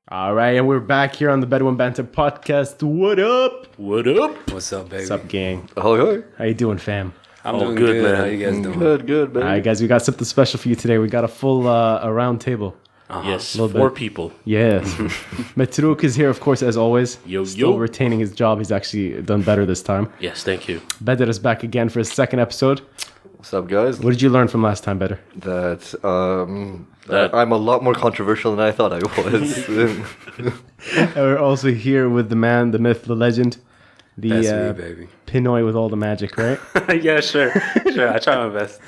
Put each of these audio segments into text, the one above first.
All right, and we're back here on the Bedouin Banter podcast. What up? What up? What's up, baby? What's up, gang? Oh, How you doing, fam? I'm doing good, man. How you guys doing? Good, baby. All right, guys, we got something special for you today. We got a full a round table. Yes, Little four bit. people. Yes. Metruk is here, of course, as always. Yo, Still yo. retaining his job. He's actually done better this time. Yes, thank you. Bedder is back again for his second episode. What's up, guys? What did you learn from last time, Bedder? That I'm a lot more controversial than I thought I was. And we're also here with the man, the myth, the legend, the That's me, baby. Pinoy with all the magic, right? Yeah, sure. I try my best.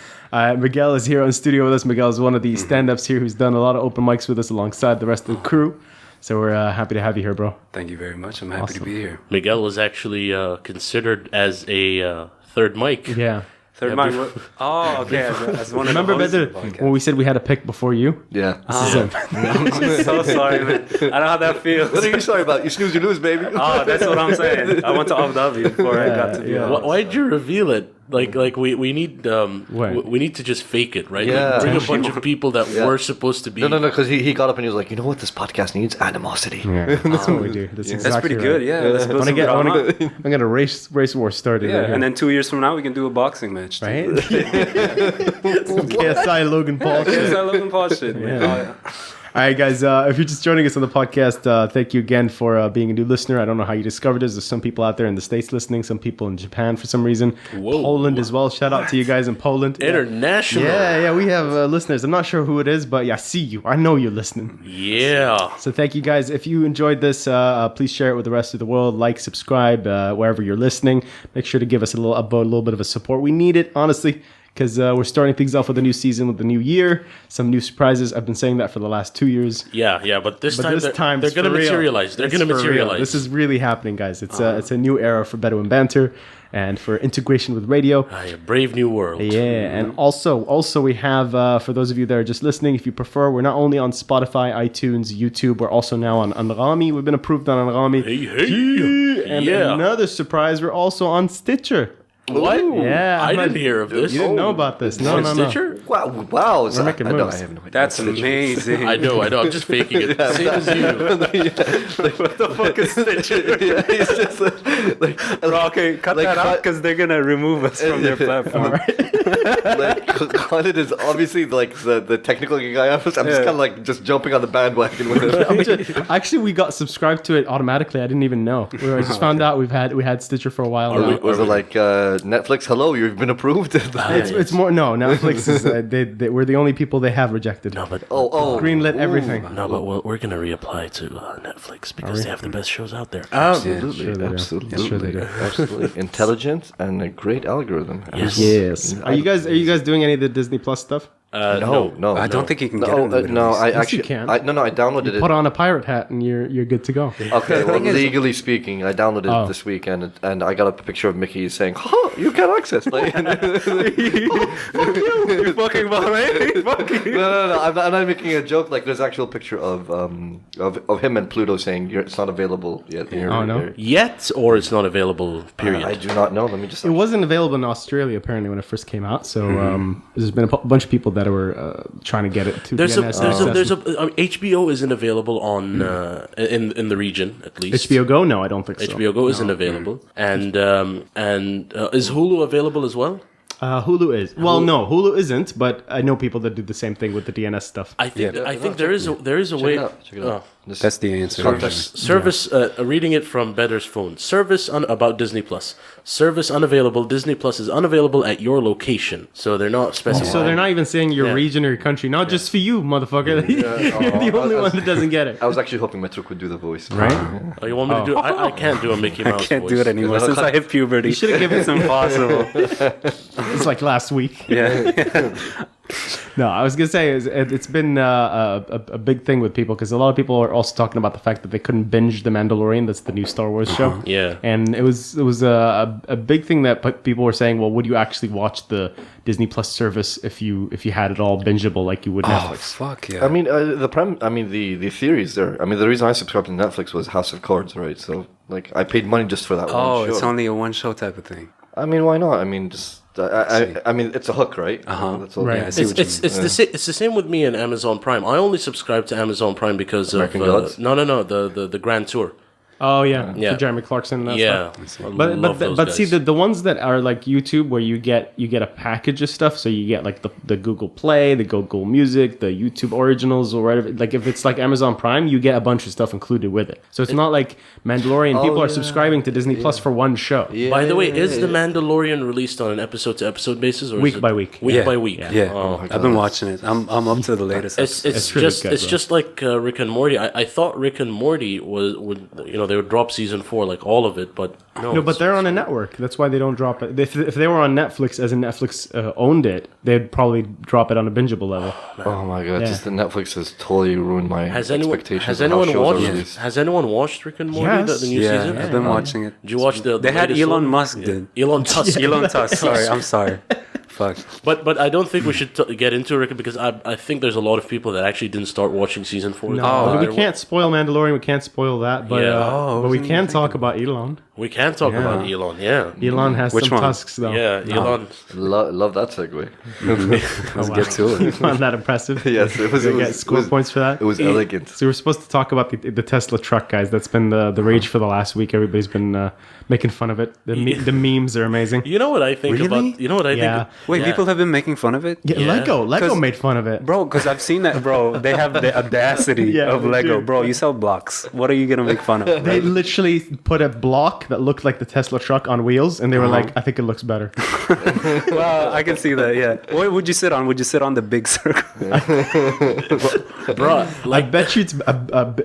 Miguel is here on studio with us. Miguel is one of the stand-ups here who's done a lot of open mics with us alongside the rest of the crew. So we're happy to have you here, bro. Thank you very much. I'm happy to be here. Miguel was actually considered as a third mic. Yeah. Third mic. Oh, okay. As one Remember, of the Bedder, hosts when we said we had a pick before you? Yeah. This is him. I'm so sorry, man. I know how that feels. What are you sorry about? You snooze, you lose, baby. Oh, that's what I'm saying. I went to Abu Dhabi before I got to be on. Why'd you reveal it? Like we need What? we need to just fake it, right? Yeah. Like, bring a bunch of people that were supposed to be. No, because he got up and he was like, you know what this podcast needs? Animosity. Yeah, that's what we do. That's, That's exactly pretty good, right. yeah. Let's build some drama. I'm gonna race war started. Yeah, right here. and then 2 years from now, we can do a boxing match. Too. Right? Some KSI Logan Paul shit. Yes, I love him Paul shit, man. Yeah. Oh, yeah. All right, guys. If you're just joining us on the podcast, thank you again for being a new listener. I don't know how you discovered us. There's some people out there in the States listening, some people in Japan for some reason. Whoa. Poland as well. Shout out to you guys in Poland. International. Yeah, we have listeners. I'm not sure who it is, but yeah, I see you. I know you're listening. Yeah. So thank you guys. If you enjoyed this, please share it with the rest of the world. Like, subscribe, wherever you're listening. Make sure to give us a little bit of a support. We need it, honestly, because we're starting things off with a new season, with a new year, some new surprises. I've been saying that for the last 2 years. Yeah, but this time they're it's going to for real. materialize. They're It's going to for real. materialize. This is really happening, guys. It's a new era for Bedouin Banter and for integration with radio. a brave new world. Yeah, and also we have, for those of you that are just listening, if you prefer, we're not only on Spotify, iTunes, YouTube, we're also now on Anrami. We've been approved on Anrami. Hey. And Yeah. another surprise, we're also on Stitcher. What? Yeah, I I'm didn't not- hear of this. You didn't know about this. No, On no. Stitcher? Wow. We're making moves. I have no idea. That's amazing. I know. I'm just faking it. Same as you. What the fuck is Stitcher? Yeah, he's just like Bro, okay, cut that out because they're gonna remove us from their platform. Khalid is obviously like the technical guy. I'm just kind of like just jumping on the bandwagon with it. Actually, we got subscribed to it automatically. I didn't even know. I just found out we had Stitcher for a while now. Was it like Netflix? Hello, you've been approved. It's more Netflix is we're the only people they have rejected. No, but Greenlit everything. No, but we're gonna reapply to Netflix because they have the best shows out there. Absolutely, Sure they do. absolutely, Sure they do. absolutely. Intelligent and a great algorithm. Yes. Are you guys doing any of the Disney Plus stuff? No. I don't think you can get it. No, in the Middle no. East. I Yes, you actually, can. I downloaded it. Put on a pirate hat and you're good to go. Okay, well, legally speaking, I downloaded it this week, and I got a picture of Mickey saying, "Oh, you can access." Like, Fuck you! You're fucking Bahrain. Fuck you! no. I'm not making a joke. Like, there's actual picture of him and Pluto saying it's not available yet. Oh, no? Yet, or it's not available. Period. I do not know. Let me just. It wasn't available in Australia apparently when it first came out. So there's been a bunch of people that were trying to get it to There's DNS. HBO isn't available on in the region at least. HBO Go? No, I don't think so. HBO Go isn't available, and is Hulu available as well? Hulu is. Well, no, Hulu isn't. But I know people that do the same thing with the DNS stuff. I think there is a way. Check it out. That's the answer. Context. Service, reading it from Bedder's phone. Service about Disney Plus. Service unavailable. Disney Plus is unavailable at your location. So they're not specifying. So they're not even saying your region or your country. Not just for you, motherfucker. You're the only one that doesn't get it. I was actually hoping Metruk would do the voice. Right? Oh, you want me to do it? I can't do a Mickey Mouse I can't voice. do it anymore since I hit puberty. You should have given It's impossible. It's like last week. Yeah. No, I was gonna say it's been a big thing with people because a lot of people are also talking about the fact that they couldn't binge The Mandalorian. That's the new Star Wars show. Yeah. And it was a big thing that people were saying. Well, would you actually watch the Disney Plus service if you had it all bingeable like you would Oh, Netflix? fuck yeah. I mean, the theories there. I mean, the reason I subscribed to Netflix was House of Cards, right? So, like, I paid money just for that one show. It's only a one show type of thing. I mean, why not? I mean, just I mean, it's a hook, right? That's all. Right. Yeah, I see what you mean. It's the same with me and Amazon Prime. I only subscribe to Amazon Prime because American of Gods? no the Grand Tour. Oh yeah, Yeah. for Jeremy Clarkson and that Yeah, stuff. I But love those but see guys. the ones that are like YouTube where you get a package of stuff, so you get like the Google Play, the Google Music, the YouTube Originals or whatever. Like if it's like Amazon Prime, you get a bunch of stuff included with it. So it's not like Mandalorian. People are subscribing to Disney Plus for one show. Yeah, By the way, yeah, is yeah. The Mandalorian released on an episode to episode basis or Week is it by week. Week Yeah. by week. Yeah, Oh. I've been watching it. I'm up to the latest. It's It's really just good, it's bro. just like Rick and Morty. I thought Rick and Morty would they would drop season 4 like all of it, but no. No, but they're on a network. That's why they don't drop it. If they were on Netflix, as in Netflix owned it, they'd probably drop it on a bingeable level. Oh my god! Yeah. Just the Netflix has totally ruined my expectations. Has of how anyone shows are watched released. Has anyone watched Rick and Morty Yes. the new yeah, season? I've been watching it. Did you watch the They had latest Elon one? Musk did. Elon Tusk. Elon Tusk. Sorry, I'm sorry. Fuck. But I don't think we should get into it because I think there's a lot of people that actually didn't start watching season 4. No, we can't spoil Mandalorian. We can't spoil that, but Yeah. but we can talk about Elon. We can talk about Elon. Yeah. Elon has Which some one? tusks though. Yeah, Elon. Love that segue. Let's get to it. You find that impressive? Yes, it was. They It get was, score points for that. It was elegant. So we're supposed to talk about the Tesla truck, guys. That's been the rage for the last week. Everybody's been making fun of it. The memes are amazing. You know what I think Really? about? You know what I Yeah. think? Wait, Yeah. people have been making fun of it? Yeah, Yeah. Lego 'Cause- made fun of it. Bro, because I've seen that, bro. They have the audacity Yeah, of they Lego. do. Bro, you sell blocks. What are you going to make fun of? They literally put a block that looked like the Tesla truck on wheels, and they were like, "I think it looks better." Well, I can see that, yeah. What would you sit on? Would you sit on the big circle? Bro, I bet you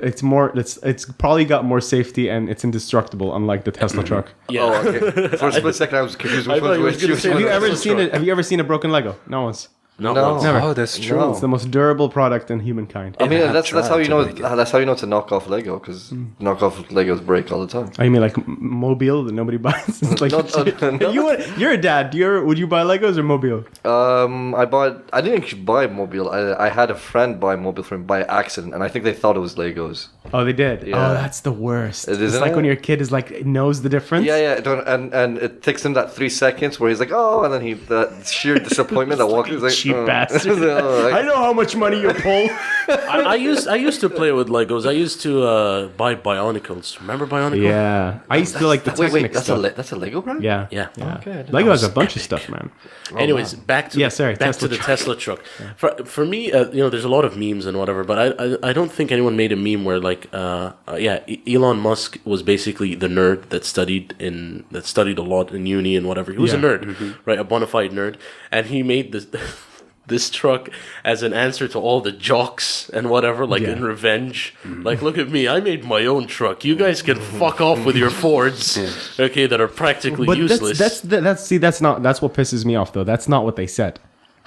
it's more. It's probably got more safety and it's indestructible, unlike the Tesla truck. yeah. Oh, okay. For a split second, I was confused. I Which thought one you was was gonna which say one Have you was ever the seen truck? it? Have you ever seen a broken Lego? No once. Not No. once. Never. Oh, that's true. No. It's the most durable product in humankind. I mean, have that's how tried you to know make it. that's how you know it's a knockoff Lego because knockoff Legos break all the time. Oh, you mean like Mobile that nobody buys? It's like No. you're a dad. Would you buy Legos or Mobile? I didn't actually buy Mobile. I had a friend buy Mobile for me by accident, and I think they thought it was Legos. Oh, they did. Yeah. Oh, that's the worst. It It's isn't like it? when your kid is like knows the difference. Yeah, and it takes him that 3 seconds where he's like, oh, and then that sheer disappointment that walks. He's like, Cheap oh. bastard. I know how much money you pull. I used to play with Legos. I used to buy Bionicles. Remember Bionicle? Yeah, I used to like the Wait, Technic that's stuff. that's a Lego brand? Yeah, Yeah. Okay, I didn't Lego know. has a bunch of stuff, man. Anyways, back to Yeah, sorry, back Tesla to the truck. Tesla truck. For me, there's a lot of memes and whatever, but I don't think anyone made a meme where like Elon Musk was basically the nerd that studied a lot in uni and whatever. He was a Yeah. nerd, right? A bona fide nerd, and he made this. This truck as an answer to all the jocks and whatever, like Yeah. in revenge. Like, look at me, I made my own truck. You guys can fuck off with your Fords, okay, that are practically But useless. that's what pisses me off though. That's not what they said.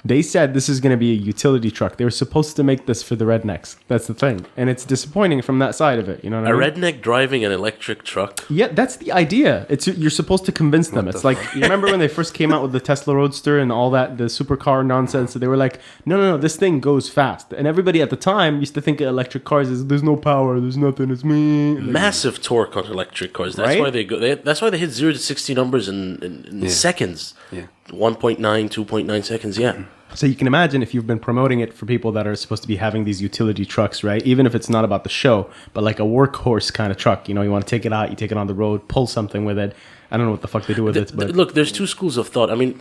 They said this is going to be a utility truck. They were supposed to make this for the rednecks. That's the thing, and it's disappointing from that side of it. You know what I a mean? redneck driving an electric truck. Yeah, that's the idea. You're supposed to convince them. It's like you remember when they first came out with the Tesla Roadster and all that, the supercar nonsense. They were like, no, this thing goes fast, and everybody at the time used to think electric cars is there's no power, there's nothing, it's me. Massive torque on electric cars. That's Right? why they go. That's why they hit 0 to 60 numbers in seconds. Yeah. 1.9, 2.9 seconds. Yeah. So you can imagine if you've been promoting it for people that are supposed to be having these utility trucks, right? Even if it's not about the show, but like a workhorse kind of truck. You know, you want to take it out, you take it on the road, pull something with it. I don't know what the fuck they do with it, but Look, there's two schools of thought. I mean,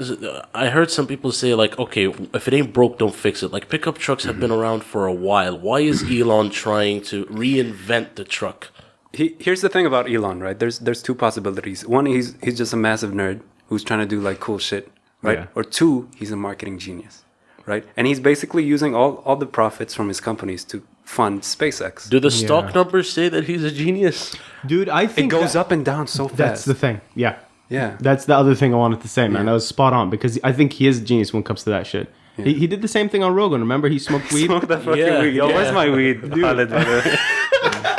I heard some people say like, okay, if it ain't broke, don't fix it. Like pickup trucks have been around for a while. Why is Elon trying to reinvent the truck? Here's the thing about Elon, right? There's two possibilities. One, he's just a massive nerd who's trying to do like cool shit, right? Yeah. Or two, he's a marketing genius, right? And he's basically using all the profits from his companies to fund SpaceX. Do the stock numbers say that he's a genius? dude, I It think goes up and down so fast. That's the thing. Yeah. Yeah. That's the other thing I wanted to say, man. Yeah. That was spot on because I think he is a genius when it comes to that shit. He did the same thing on Rogan. Remember, he smoked weed. Smoke that fucking Yeah, weed. Yo, yeah. where's my weed? Khaled, by the way.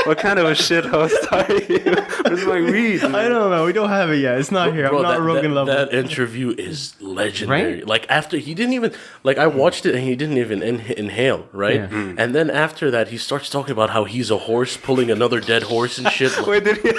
What kind of a shit host are you? Where's my weed? I don't know. We don't have it yet. It's not here. Bro, I'm not Rogan level. that interview is legendary. Right? Like after he didn't even like I watched it and he didn't even inhale, right? Yeah. And then after that he starts talking about how he's a horse pulling another dead horse and shit. Wait, did he?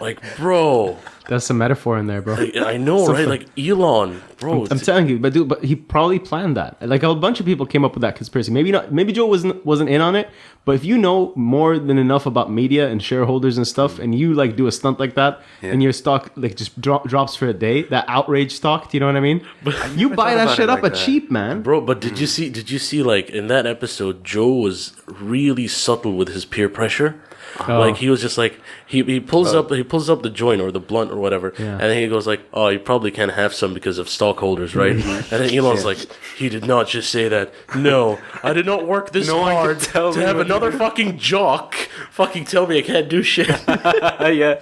Like, bro, There's some metaphor in there, bro. I know, right? Like Elon, bro. I'm telling you, but he probably planned that. Like a bunch of people came up with that conspiracy. Maybe not. Maybe Joe wasn't in on it. But if you know more than enough about media and shareholders and stuff, and you like do a stunt like that, and your stock like just drops for a day, that outrage stock. Do you know what I mean? You buy that shit up at cheap, man. Bro, but did you see like in that episode, Joe was really subtle with his peer pressure. Like he was just like he pulls up the joint or the blunt or whatever, and then he goes like, "Oh, you probably can't have some because of stockholders, right?" And then Elon's like, "He did not just say that. No, I did not work this hard to have another fucking jock fucking tell me I can't do shit." Yeah.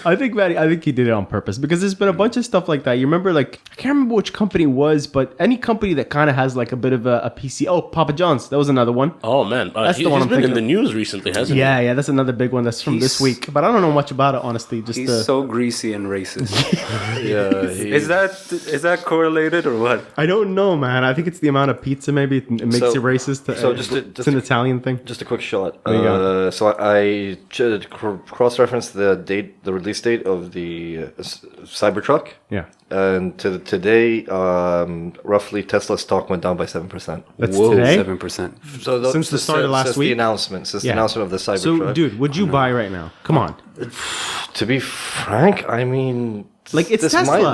I think he did it on purpose because there's been a bunch of stuff like that. You remember, like, I can't remember which company it was, but any company that kind of has like a bit of a PC. Oh, Papa John's, that was another one. Oh man, That's the one he's I'm been in thinking the of. news recently, hasn't he? Yeah, that's another big one that's from this week. But I don't know much about it, honestly. Just He's so greasy and racist. Yeah. Is that correlated or what? I don't know, man. I think it's the amount of pizza. Maybe it makes So- you racist. It's an Italian thing. Just a quick shot. There you go. So I cross-referenced the release date of the Cybertruck. Yeah, And today, roughly Tesla stock went down by 7%. that's today. 7%. So Since the start of last since week? the announcement, since Yeah. the announcement of the Cybertruck. So, dude, would you buy right now? Come on. To be frank, I mean, Like, it's this Tesla.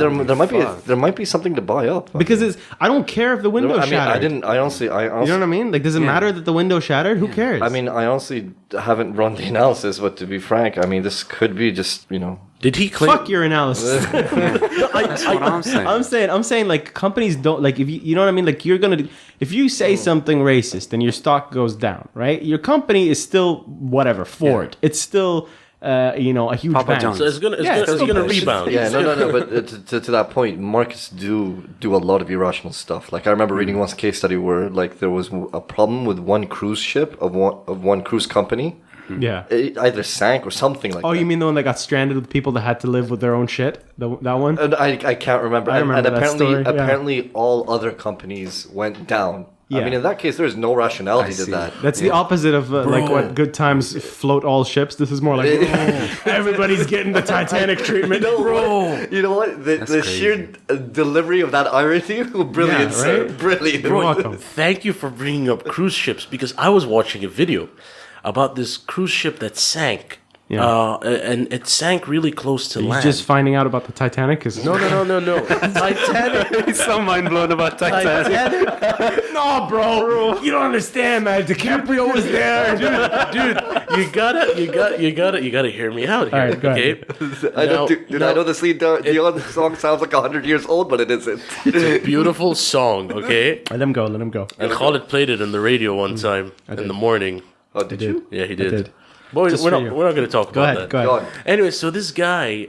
there might be something to buy up. Because I don't care if the window I mean, shattered. I honestly, You know what I mean? Like, does it matter that the window shattered? Who cares? I mean, I honestly haven't run the analysis, but to be frank, I mean, this could be just, Did he claim? fuck your analysis. That's what I'm saying. I'm saying like companies don't like if you know what I mean, like you're gonna if you say something racist and your stock goes down, right? Your company is still whatever Ford. It's still a huge Papa bank. John's. So it's gonna rebound. Yeah, no. But to that point, markets do a lot of irrational stuff. Like I remember reading one case study where like there was a problem with one cruise ship of one cruise company. Yeah. It either sank or something like that. Oh, you mean the one that got stranded with people that had to live with their own shit? That one? And I can't remember. I remember and that apparently, story, yeah. apparently all other companies went down. Yeah. I mean, in that case, there's no rationality to see. that. That's the opposite of like what Good Times float all ships. This is more like everybody's getting the Titanic treatment, bro. You know what? The crazy. sheer delivery of that irony, brilliant, Yeah, sir. right? Brilliant. You're welcome. Thank you for bringing up cruise ships because I was watching a video about this cruise ship that sank. Yeah. And it sank really close to He's land. just finding out about the Titanic. No. Titanic. He's so mind blown about Titanic. No, bro. You don't understand, man. DiCaprio was there. Dude, you gotta hear me out here. All right, go ahead. Okay. I know, Now- I know the Celine Dion song sounds like 100 years old, but it isn't. It's a beautiful song, okay? Let him go. Let him go. And Khalid played it on the radio one time in the morning. Oh, did you? Yeah, he did. did. Boy, Just we're for not you. going to talk Go about ahead. that. Go Go ahead. on. Anyway, so this guy,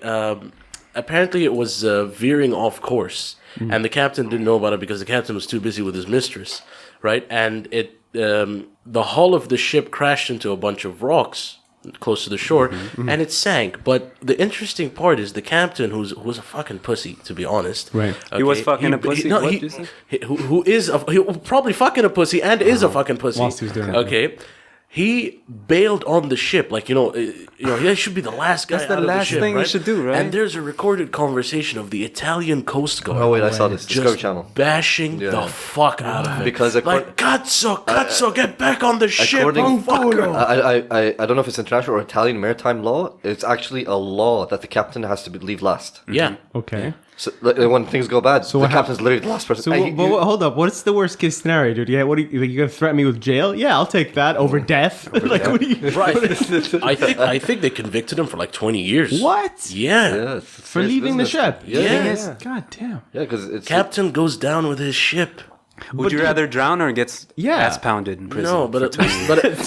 apparently it was veering off course, and the captain didn't know about it because the captain was too busy with his mistress, right? And the hull of the ship crashed into a bunch of rocks close to the shore, and it sank. But the interesting part is the captain, who was a fucking pussy, to be honest. Right. He was fucking a pussy? What did you say? Who is probably fucking a pussy and is a fucking pussy. Whilst he was doing it. Okay. He bailed on the ship, like he should be the last guy. That's the out of last ship, thing you right? should do, right? And there's a recorded conversation of the Italian Coast Guard. Oh, wait, I saw this. Discovery Just Channel. bashing Yeah. the fuck out of it. Because like, cazzo, get back on the ship, fucker. I don't know if it's international or Italian maritime law. It's actually a law that the captain has to leave last. Yeah. Okay. So like, when things go bad, the what captain's literally the last person. So, but hold up. What's the worst case scenario, dude? Yeah, what are you gonna threaten me with jail? Yeah, I'll take that over death. Like, what are you? Right. I think they convicted him for like 20 years. What? Yeah. yeah, it's For leaving the ship? Yeah. God damn. Yeah, because it's Captain goes down with his ship. Would you rather drown or get Yeah. ass pounded in prison? No, but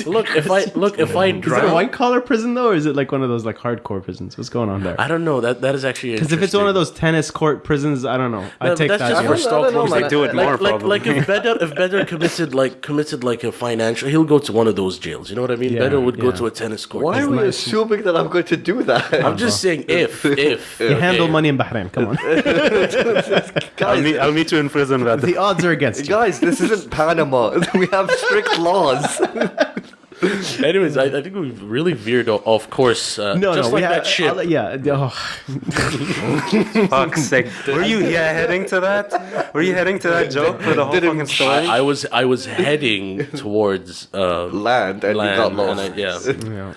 look, if I Is it a drown, white collar prison though, or is it like one of those like hardcore prisons? What's going on there? I don't know. That is actually Because if it's one of those tennis court prisons, I don't know. I take that's that. just yeah. for I don't Stockholm. know, They man. do it more, probably. Like if Bedouin committed like a financial, he'll go to one of those jails. You know what I mean? Yeah, Bedouin would go yeah. to a tennis court. why are we assuming that I'm going to do that? I'm just saying if You handle money in Bahrain. Come on. guys, I'll meet you in prison, rather. The odds are against you. guys, this isn't Panama. We have strict laws. Anyways, I think we've really veered off course. Just like that ship. Fuck's sake. Were you heading to that? Were you heading to that joke for the whole fucking story? I was heading towards Land, and we got lost.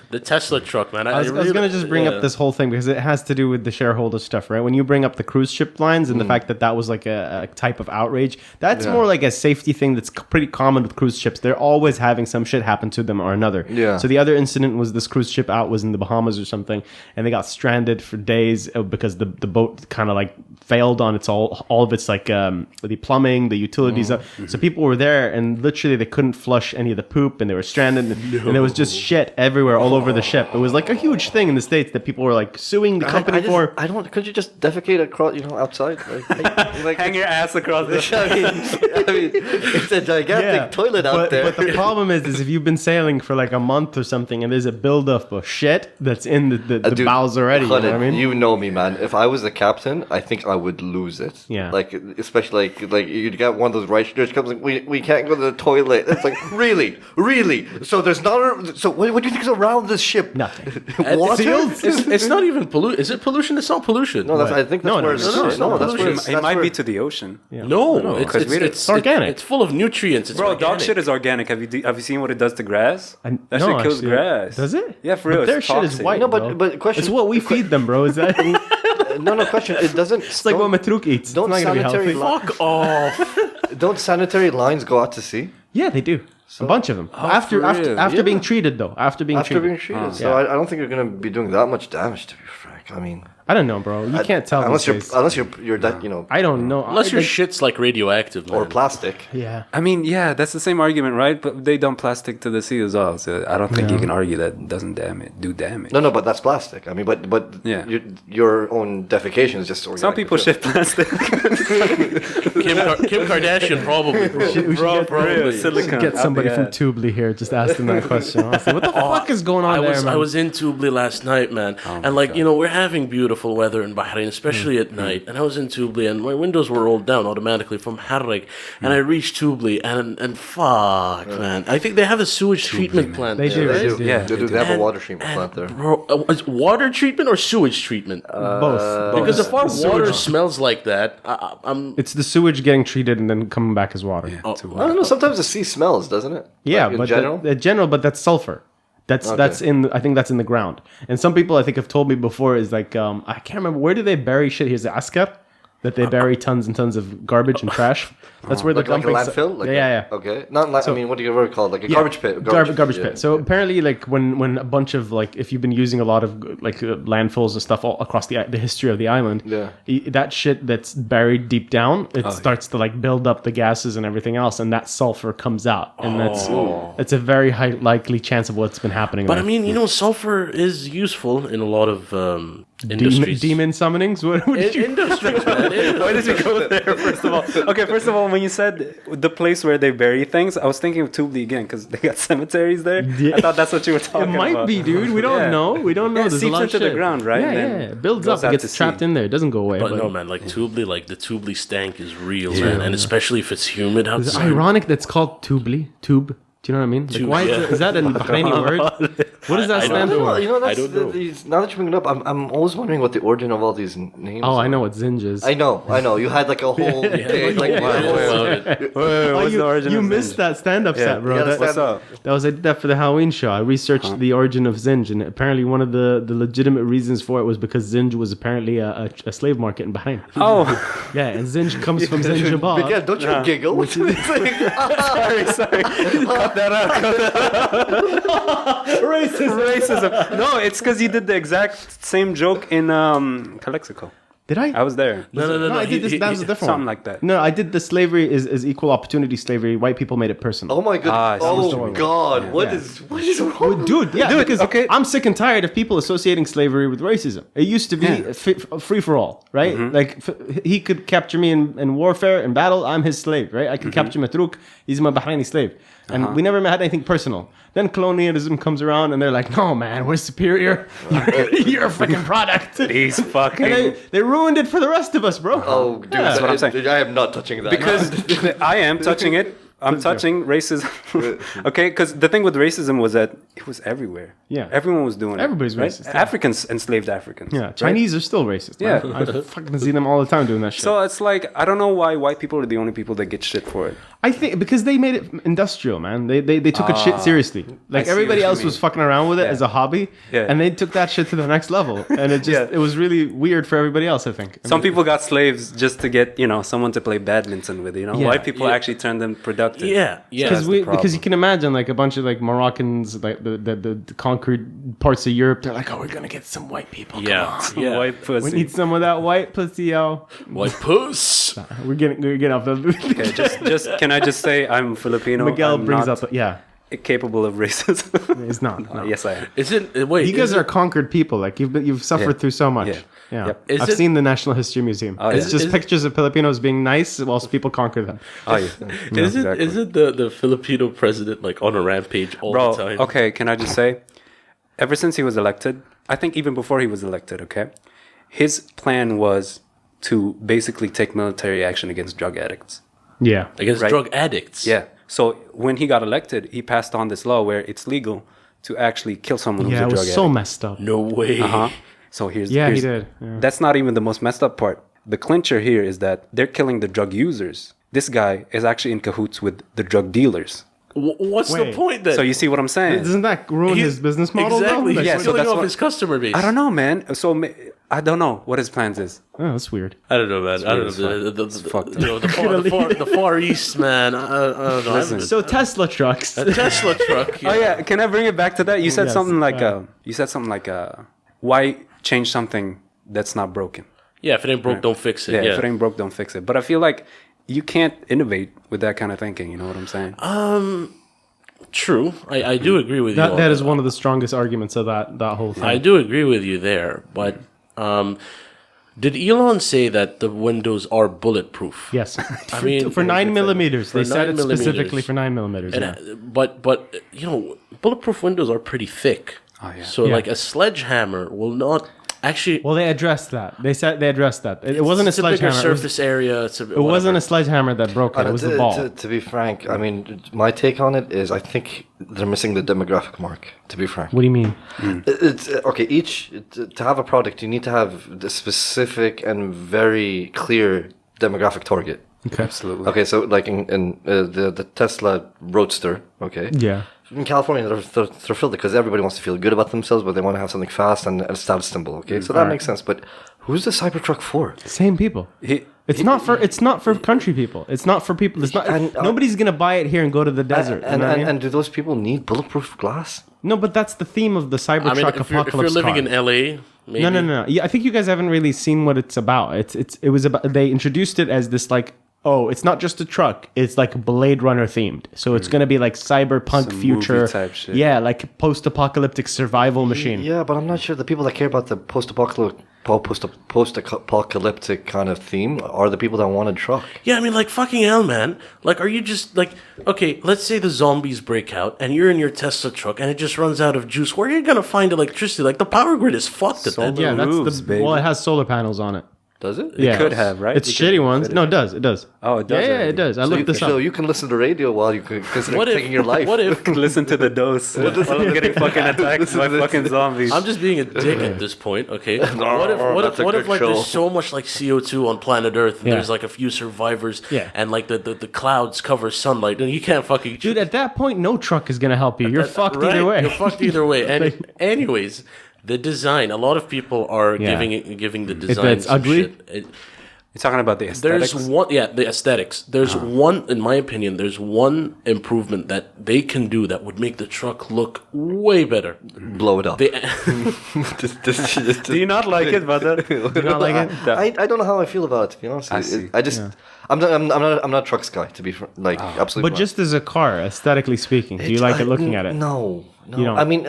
The Tesla truck, man. I was going to just bring up this whole thing because it has to do with the shareholder stuff, right? When you bring up the cruise ship lines and the fact that that was like a type of outrage, that's more like a safety thing that's pretty common with cruise ships. They're always having some shit happen to them or another. Yeah. So the other incident was this cruise ship was in the Bahamas or something, and they got stranded for days because the boat kind of like failed on its all of its like the plumbing, the utilities. So people were there and literally they couldn't flush any of the poop and they were stranded and there was just shit everywhere all over the ship. It was like a huge thing in the States that people were like suing the company for. Could you just defecate across, outside? Like Hang your ass across the I mean, it's a gigantic toilet out there. But the problem is if you've been sailing for like a month or something and there's a buildup of shit that's in the Dude, bowels already. You know what I mean? You know me, man. If I was the captain, I think I would lose it. Yeah. Like, especially like you'd get one of those righteous comes like, we can't go to the toilet. It's like, really? So there's not. So what do you think is around this ship? Nothing. Water? It's not even pollution. Is it pollution? It's not pollution. No, I think that's where It might be to the ocean. No, it's organic. It's full of nutrients. It's Bro, organic. dog shit is organic. Have you seen what it does to grass? That shit kills grass. Does it? Yeah, for real. But their it's shit is toxic. white. No, bro. but question. It's what we feed them, bro. Is that? No, question. It doesn't. It's like what Matruk eats. Don't it's not gonna be sanitary healthy. Fuck off. Don't sanitary lines go out to sea? Yeah, they do. A bunch of them. After being treated, though. After being treated. So I don't think you're going to be doing that much damage, to be frank. I mean, I don't know, bro. You can't tell. unless you're that, I don't know. Unless your shit's like radioactive, man. or plastic. Yeah. I mean, yeah, that's the same argument, right? But they dump plastic to the sea as well. So I don't think you can argue that doesn't do damage. No, but that's plastic. I mean, but Yeah. your own defecation is just organic. Some people shit plastic. Kim Kardashian probably. Bro. We should Probably. Silicone get out somebody the from ass. Tubli here. Just ask them that question. Honestly. What the fuck is going on there, man? I was in Tubli last night, man. And like, we're having beautiful weather in Bahrain, especially at night. And I was in Tubli and my windows were rolled down automatically from Harrik. And I reached Tubli and fuck, man. I think they have a sewage treatment plant They there, do. right? They do. Yeah. They have a water treatment plant there. Bro, is water treatment or sewage treatment? Both. Because if our water smells like that, I'm... It's the sewage getting treated and then coming back as water. Yeah, Yeah, too I don't know. Sometimes the sea smells, doesn't it? Like, but in general, but that's sulfur. That's I think that's in the ground. And some people I think have told me before is like I can't remember where do they bury shit. Here's the asker that they bury tons and tons of garbage and trash. That's where the like a dumping. landfill. Yeah. Okay. Not like. I mean, what do you ever call it? Like a garbage pit. Garbage pit. So apparently, like when a bunch of like, if you've been using a lot of like landfills and stuff all across the history of the island, that shit that's buried deep down, it starts to like build up the gases and everything else, and that sulfur comes out, and that's a very high likely chance of what's been happening. But there. I mean, sulfur is useful in a lot of industries. Demon summonings? What did you? Industries, man. Why did you go there, first of all? Okay, first of all, when you said the place where they bury things, I was thinking of Tubli again, because they got cemeteries there. Yeah. I thought that's what you were It talking about. might be, dude. We don't know. We don't know. Yeah, it There's a seeps lot of into the shit. ground, right? Yeah, And yeah. then It builds goes up. out It to gets trapped sea. in there. It doesn't go away. But But no, man, like Tubli, like the Tubli stank is real, man. And especially if it's humid it's outside. ironic that's called Tubli. Tube. Do you know what I mean? Like, Tube, why yeah. is that a Bahraini word? What does that I stand don't know. for? You know, I that's don't know. now that you bring it up, I'm always wondering what the origin of all these names. Oh, I are. know what Zinj is. I know. You had like a whole thing, like, Wait, Oh, what's the origin you of missed Zinj? that stand-up set, bro. Yeah, That- What's up? That was I did that for the Halloween show. I researched the origin of Zinj, and apparently one of the legitimate reasons for it was because Zinj was apparently a slave market in Bahrain. Oh, Yeah, and Zinj comes from Zinjibad. Miguel, don't you giggle? It's like, sorry. Cut that out. Racism. No, it's because you did the exact same joke in Calexico. Did I? I was there. No. I did this. That was a different Something one. like that. No, I did the slavery is equal opportunity slavery. White people made it personal. oh my god! Ah, it's Oh god! What is wrong? Dude, because okay. I'm sick and tired of people associating slavery with racism. It used to be free for all, right? Like he could capture me in warfare, in battle. I'm his slave, right? I can capture Matruk. He's my Bahraini slave. And we never had anything personal. Then colonialism comes around and they're like, no, man, we're superior. You're a freaking product. These fucking... And they ruined it for the rest of us, bro. Oh, dude, That's what I'm saying. I am not touching that. Because I am touching it. I'm touching racism. Okay, because the thing with racism was that it was everywhere. Yeah. Everyone was doing Everybody's it. Right? racist, yeah. Africans enslaved Africans. Yeah, Chinese are still racist. Yeah. Man. I fucking see them all the time doing that shit. So it's like, I don't know why white people are the only people that get shit for it. I think because they made it industrial, man. They took it shit seriously. Like see everybody what you else mean. was fucking around with it as a hobby, Yeah. and they took that shit to the next level. And it just it was really weird for everybody else. I think Some people got slaves just to get, someone to play badminton with, Yeah. White people actually turned them productive. Yeah, yeah. because the problem. because you can imagine like a bunch of like Moroccans, like the conquered parts of Europe. They're like, oh, we're gonna get some white people. Come Yeah, on. yeah. White We pussy. need some of that white pussy, yo. White puss. We're getting off the. Okay, just can I just say I'm Filipino. Miguel I'm brings not up, yeah, capable of racism. it's not. No. Yes, I am. Is it? Wait, You guys is are it- conquered people. Like you've suffered Yeah. through so much. Yeah. Yeah, Yep. Is I've it- seen the National History Museum. Oh, It's yeah. just Is it- pictures of Filipinos being nice whilst people conquer them. Oh yeah. Is it? exactly. Is it the Filipino president like on a rampage all the time? Okay, can I just say, ever since he was elected, I think even before he was elected, okay, his plan was to basically take military action against drug addicts. Yeah, Against Right. drug addicts. Yeah. So when he got elected, he passed on this law where it's legal to actually kill someone who's yeah, a it drug was so addict. messed up. No way. Uh-huh. So here's Yeah, he here's- did. Yeah. That's not even the most messed up part. The clincher here is that they're killing the drug users. This guy is actually in cahoots with the drug dealers. What's the Wait. point then? So you see what I'm saying? Doesn't that ruin his business model? Exactly. Though? He's Like, so killing that's off what- his customer base. I don't know, man. So I don't know what his plans is. oh, that's weird. I don't know, man. I don't as know. fuck. It's fucked up. The far East, man. I don't know. Listen. So Tesla trucks. A Tesla truck. Oh yeah, can I bring it back to that? You said Yes, something like right. why change something that's not broken? Yeah, if it ain't broke, don't fix it. Yeah, Yeah. if it ain't broke, don't fix it. But I feel like you can't innovate with that kind of thinking. You know what I'm saying? True. I do agree with you. on That is one of the strongest arguments of that whole thing. I do agree with you there. But did Elon say that the windows are bulletproof? Yes, I mean, for 9mm. They said 9 it millimeters. specifically for 9mm. And, Yeah. but bulletproof windows are pretty thick. Oh, yeah. So Yeah. like a sledgehammer will not actually. Well, they addressed that. They said they addressed that. It wasn't a it's a bigger sledgehammer. It was- surface area. It wasn't a sledgehammer that broke it. It was the ball. To be frank, I mean, my take on it is I think they're missing the demographic mark, to be frank. What do you mean? It's okay. To have a product, you need to have the specific and very clear demographic target. Okay. Absolutely. Okay, so like in the Tesla Roadster, okay. Yeah. In California, they're filled because everybody wants to feel good about themselves, but they want to have something fast and a status symbol. Okay, so that Alright. makes sense. But who's the Cybertruck for? Same people. It's not for country people. It's not for people. It's not. And, nobody's gonna buy it here and go to the desert. And, you know what I mean? and do those people need bulletproof glass? No, but that's the theme of the Cybertruck I mean, if you're apocalypse living car. in LA, maybe. No. Yeah, I think you guys haven't really seen what it's about. It was about. They introduced it as this like. Oh, it's not just a truck. It's like Blade Runner themed. So it's gonna be like cyberpunk Some future movie type shit. Yeah, like post-apocalyptic survival machine. Yeah, but I'm not sure the people that care about the post-apocalyptic kind of theme are the people that want a truck. Yeah, I mean, like, fucking hell, man. Like, are you just, like, okay, let's say the zombies break out and you're in your Tesla truck and it just runs out of juice. Where are you going to find electricity? Like, the power grid is fucked at that. Yeah, that's roofs, the baby. well. It has solar panels on it. Does it? Yeah, could have, right? It's You could shitty fit ones. it No, in. it does. It does. Oh, it does Yeah, already. it does. I looked this So up. you can listen to radio while you could consider What if, taking your life. What if, Listen to the dose while I'm getting fucking attacked by fucking zombies. I'm just being a dick at this point, okay? What that's a if good like, show. there's so much, like, CO2 on planet Earth and Yeah. there's, like, a few survivors Yeah. and, like, the clouds cover sunlight and you can't fucking... Dude, at that point, no truck is gonna help you. You're fucked Right, either way. You're fucked either way. And anyways, the design, a lot of people are Yeah. giving the design it's some ugly? shit. You're talking about the aesthetics. There's one, the aesthetics. There's one, in my opinion, there's one improvement that they can do that would make the truck look way better. Blow it up. They, Do you not like it, brother? Do you not like it? I don't know how I feel about it, to be honest. I see. I'm not a trucks guy, to be absolutely. But blunt. just as a car, aesthetically speaking, do you like it looking at it? No. You don't? I mean,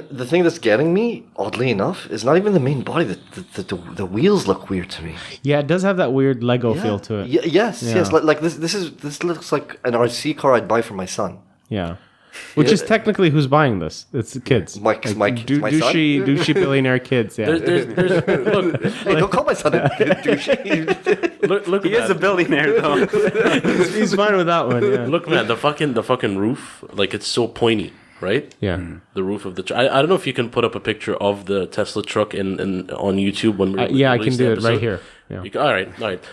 the thing that's getting me, oddly enough, is not even the main body. The wheels look weird to me. Yeah, it does have that weird Lego feel to it. Yes. Yeah. Like this looks like an RC car I'd buy for my son. Yeah. Which is technically who's buying this? It's the kids. My son? Douchey billionaire kids. Yeah. Look, Hey, don't call my son a douchey. look, He is a billionaire though. He's fine with that one. Yeah. Look, man, the fucking roof, like it's so pointy, right? Yeah. The roof of the truck. I don't know if you can put up a picture of the Tesla truck in on YouTube when we Yeah, I release can the do it right episode. here. Yeah. All right.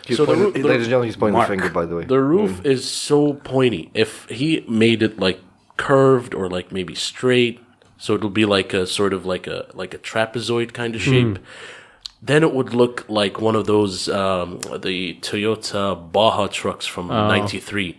So ladies and gentlemen, he's pointing the finger, by the way. The roof is so pointy. If he made it like curved or like maybe straight, so it'll be like a sort of like a trapezoid kind of shape, then it would look like one of those the Toyota Baja trucks from '93.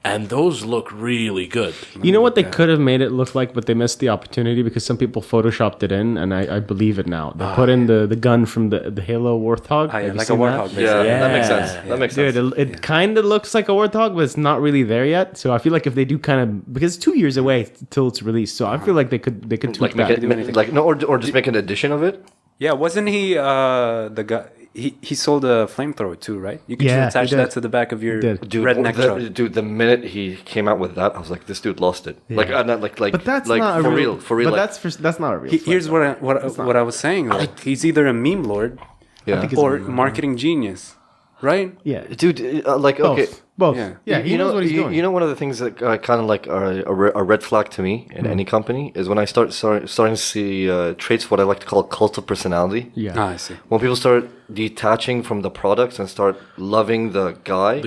And those look really good. You know what they could have made it look like, but they missed the opportunity because some people photoshopped it in, and I believe it now. They put in the gun from the Halo Warthog. Have you like a seen warthog. that? Yeah, that makes sense. That makes sense. Dude, it kind of looks like a Warthog, but it's not really there yet. So I feel like if they do kind of, because it's 2 years away till it's released, so I feel like they could tweak Like that. or just make an edition of it. Yeah, wasn't he the guy? He sold a flamethrower too, right? You could Yeah, just attach he did. that to the back of your Dude, redneck truck. Dude, the minute he came out with that, I was like, this dude lost it. Like, not like, But that's like not for a real, for real. But like, that's not a real. Here's what I was saying. Like, he's either a meme lord yeah. or marketing genius, right? Yeah, Dude, like, okay. both. Yeah. Yeah, he knows what he's doing. You know, one of the things that kind of like are a red flag to me in any company is when I starting to see traits, what I like to call cult of personality. Yeah. Ah, I see. When people start detaching from the products and start loving the guy.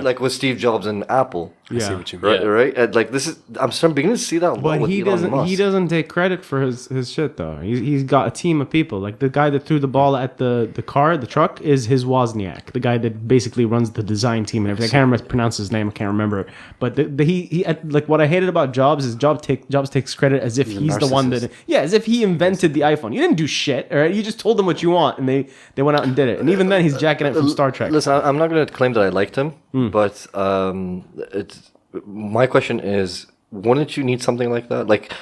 Like with Steve Jobs and Apple. I see Yeah. what you mean. Right, right. And like this is, I'm starting beginning to see that a lot But with he Elon doesn't. Musk. He doesn't take credit for his shit though. He's got a team of people. Like the guy that threw the ball at the truck is his Wozniak. The guy that basically runs the design team and everything. I can't pronounce his name. I can't remember. But he like what I hated about Jobs is Jobs takes credit as if he's the one that as if he invented the iPhone. You didn't do shit. All right, you just told them what you want, and they went out and did it. And even then, he's jacking it from Star Trek. Listen, I'm not going to claim that I liked him, but my question is, wouldn't you need something like that? Like,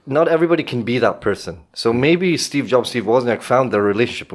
not everybody can be that person. So maybe Steve Jobs, Steve Wozniak found their relationship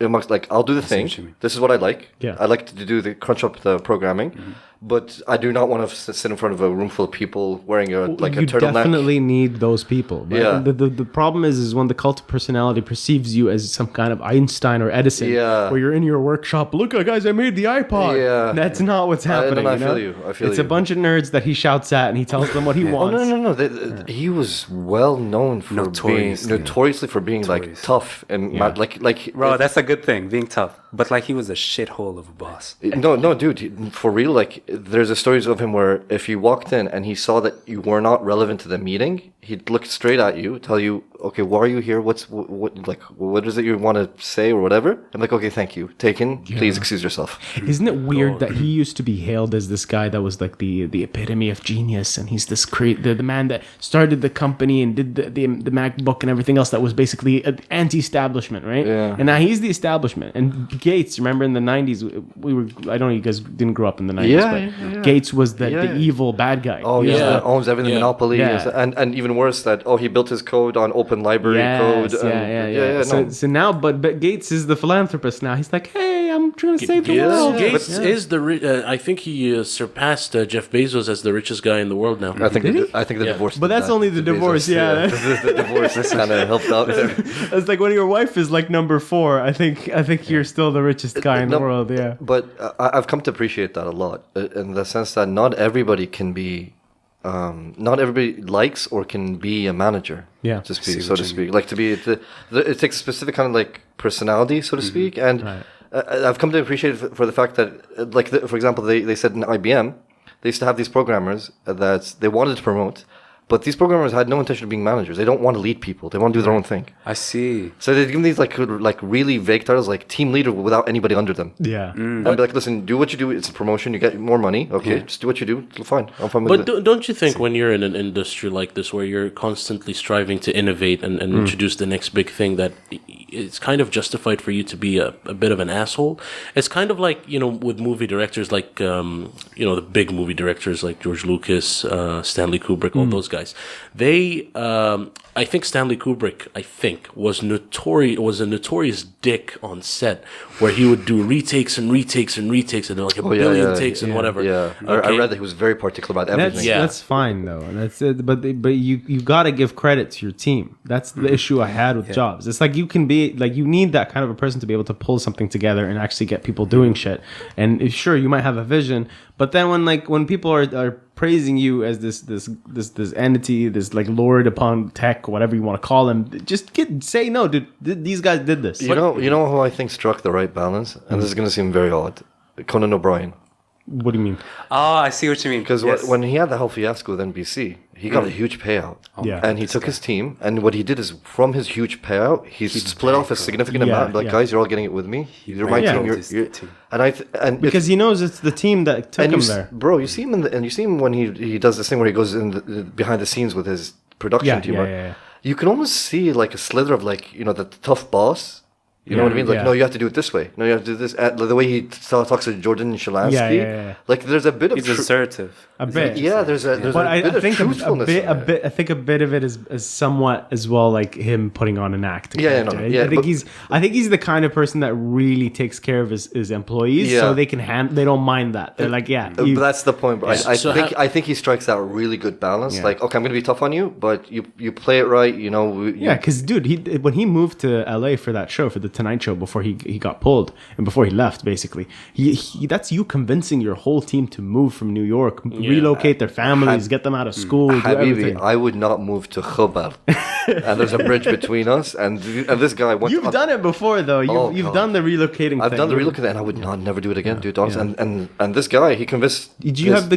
amongst, like, I'll do the thing. This is what I like. Yeah. I like to do the crunch up the programming, but I do not want to sit in front of a room full of people wearing a You turtleneck. definitely need those people. But Yeah. The problem is when the cult of personality perceives you as some kind of Einstein or Edison, Yeah. where you're in your workshop. Look, guys, I made the iPod. Yeah. That's not what's happening. I you know? feel you. I feel it's you. a bunch of nerds that he shouts at and he tells them what he Oh wants. no! He was well known for notoriously for being like tough and like. Bro, that's a good thing, being tough. But like he was a shithole of a boss. No, dude, for real. Like, there's a stories of him where if you walked in and he saw that you were not relevant to the meeting, he'd look straight at you, tell you, "Okay, why are you here? What is it you want to say or whatever?" I'm like, "Okay, thank you. Taken. Please excuse yourself." Isn't it weird that he used to be hailed as this guy that was like the epitome of genius, and he's this the man that started the company and did the MacBook and everything else that was basically an anti-establishment, right? Yeah. And now he's the establishment. And Gates, remember in the 90s, I don't know, you guys didn't grow up in the 90s, but Gates was the evil bad guy. Oh He was yeah, the- owns everything, monopoly, Yeah. and even worse that he built his code on open library code. So now, but Gates is the philanthropist now. He's like, hey, I'm trying to save the world. Gates is I think he surpassed Jeff Bezos as the richest guy in the world now. I think the divorce. But that's only the divorce, yeah. The divorce kind of helped out there. It's like when your wife is like number 4. I think you're still the richest guy in the world. Yeah. But I've come to appreciate that a lot in the sense that not everybody can be. Not everybody likes or can be a manager, to speak, so to speak. Like to be, it takes a specific kind of like personality, so to speak. And I've come to appreciate it for the fact that, like, for example, they said in IBM, they used to have these programmers that they wanted to promote, but these programmers had no intention of being managers. They don't want to lead people. They want to do their own thing. I see. So they give them these like really vague titles, like team leader without anybody under them. Yeah. And be like, listen, do what you do. It's a promotion. You get more money. Okay, just do what you do. Fine. I'm fine with it. But don't you think when you're in an industry like this where you're constantly striving to innovate and introduce the next big thing, that it's kind of justified for you to be a bit of an asshole? It's kind of like, with movie directors like, the big movie directors like George Lucas, Stanley Kubrick, all those guys. guys. They, I think Stanley Kubrick, was a notorious dick on set, where he would do retakes and retakes and retakes and like a billion takes and whatever. Yeah, Okay. I read that he was very particular about everything. That's fine though. That's it. But you got to give credit to your team. That's the issue I had with Jobs. It's like you can be like you need that kind of a person to be able to pull something together and actually get people doing shit. And sure, you might have a vision, but then when people are praising you as this entity, this like lord upon tech, whatever you want to call them, just say no, dude. These guys did this. You know who I think struck the right balance, and this is going to seem very odd. Conan O'Brien. What do you mean? Oh, I see what you mean. Because when he had the whole fiasco with NBC, he got a huge payout. Yeah. And he took his team, and what he did is, from his huge payout, he split off a significant amount. Like, guys, you're all getting it with me. You're my team. And because he knows it's the team that took him there. Bro, you see him you see him when he does this thing where he goes behind the scenes with his production team. Right? You can almost see like a slither of like the tough boss. You know what I mean? Like, no, you have to do it this way. No, you have to do this. The way he talks to Jordan Shalansky. Like, there's a bit of... He's assertive. A bit. Yeah, there's a bit of truthfulness. I think a bit of it is somewhat as well like him putting on an act. I think he's the kind of person that really takes care of his employees, so they don't mind that. They're like, but that's the point. Bro. I think he strikes that really good balance. Like, okay, I'm going to be tough on you, but you play it right. Because dude, when he moved to LA for that show, for the Tonight Show, before he got pulled and before he left, basically, that's you convincing your whole team to move from New York. Relocate their families, get them out of school. Habibi, I would not move to Khobar. And there's a bridge between us, and this guy went... You've done it before, though. You've done the relocating thing. I've done the relocating, and I would never do it again, dude. Honestly. And this guy, he convinced... Did you have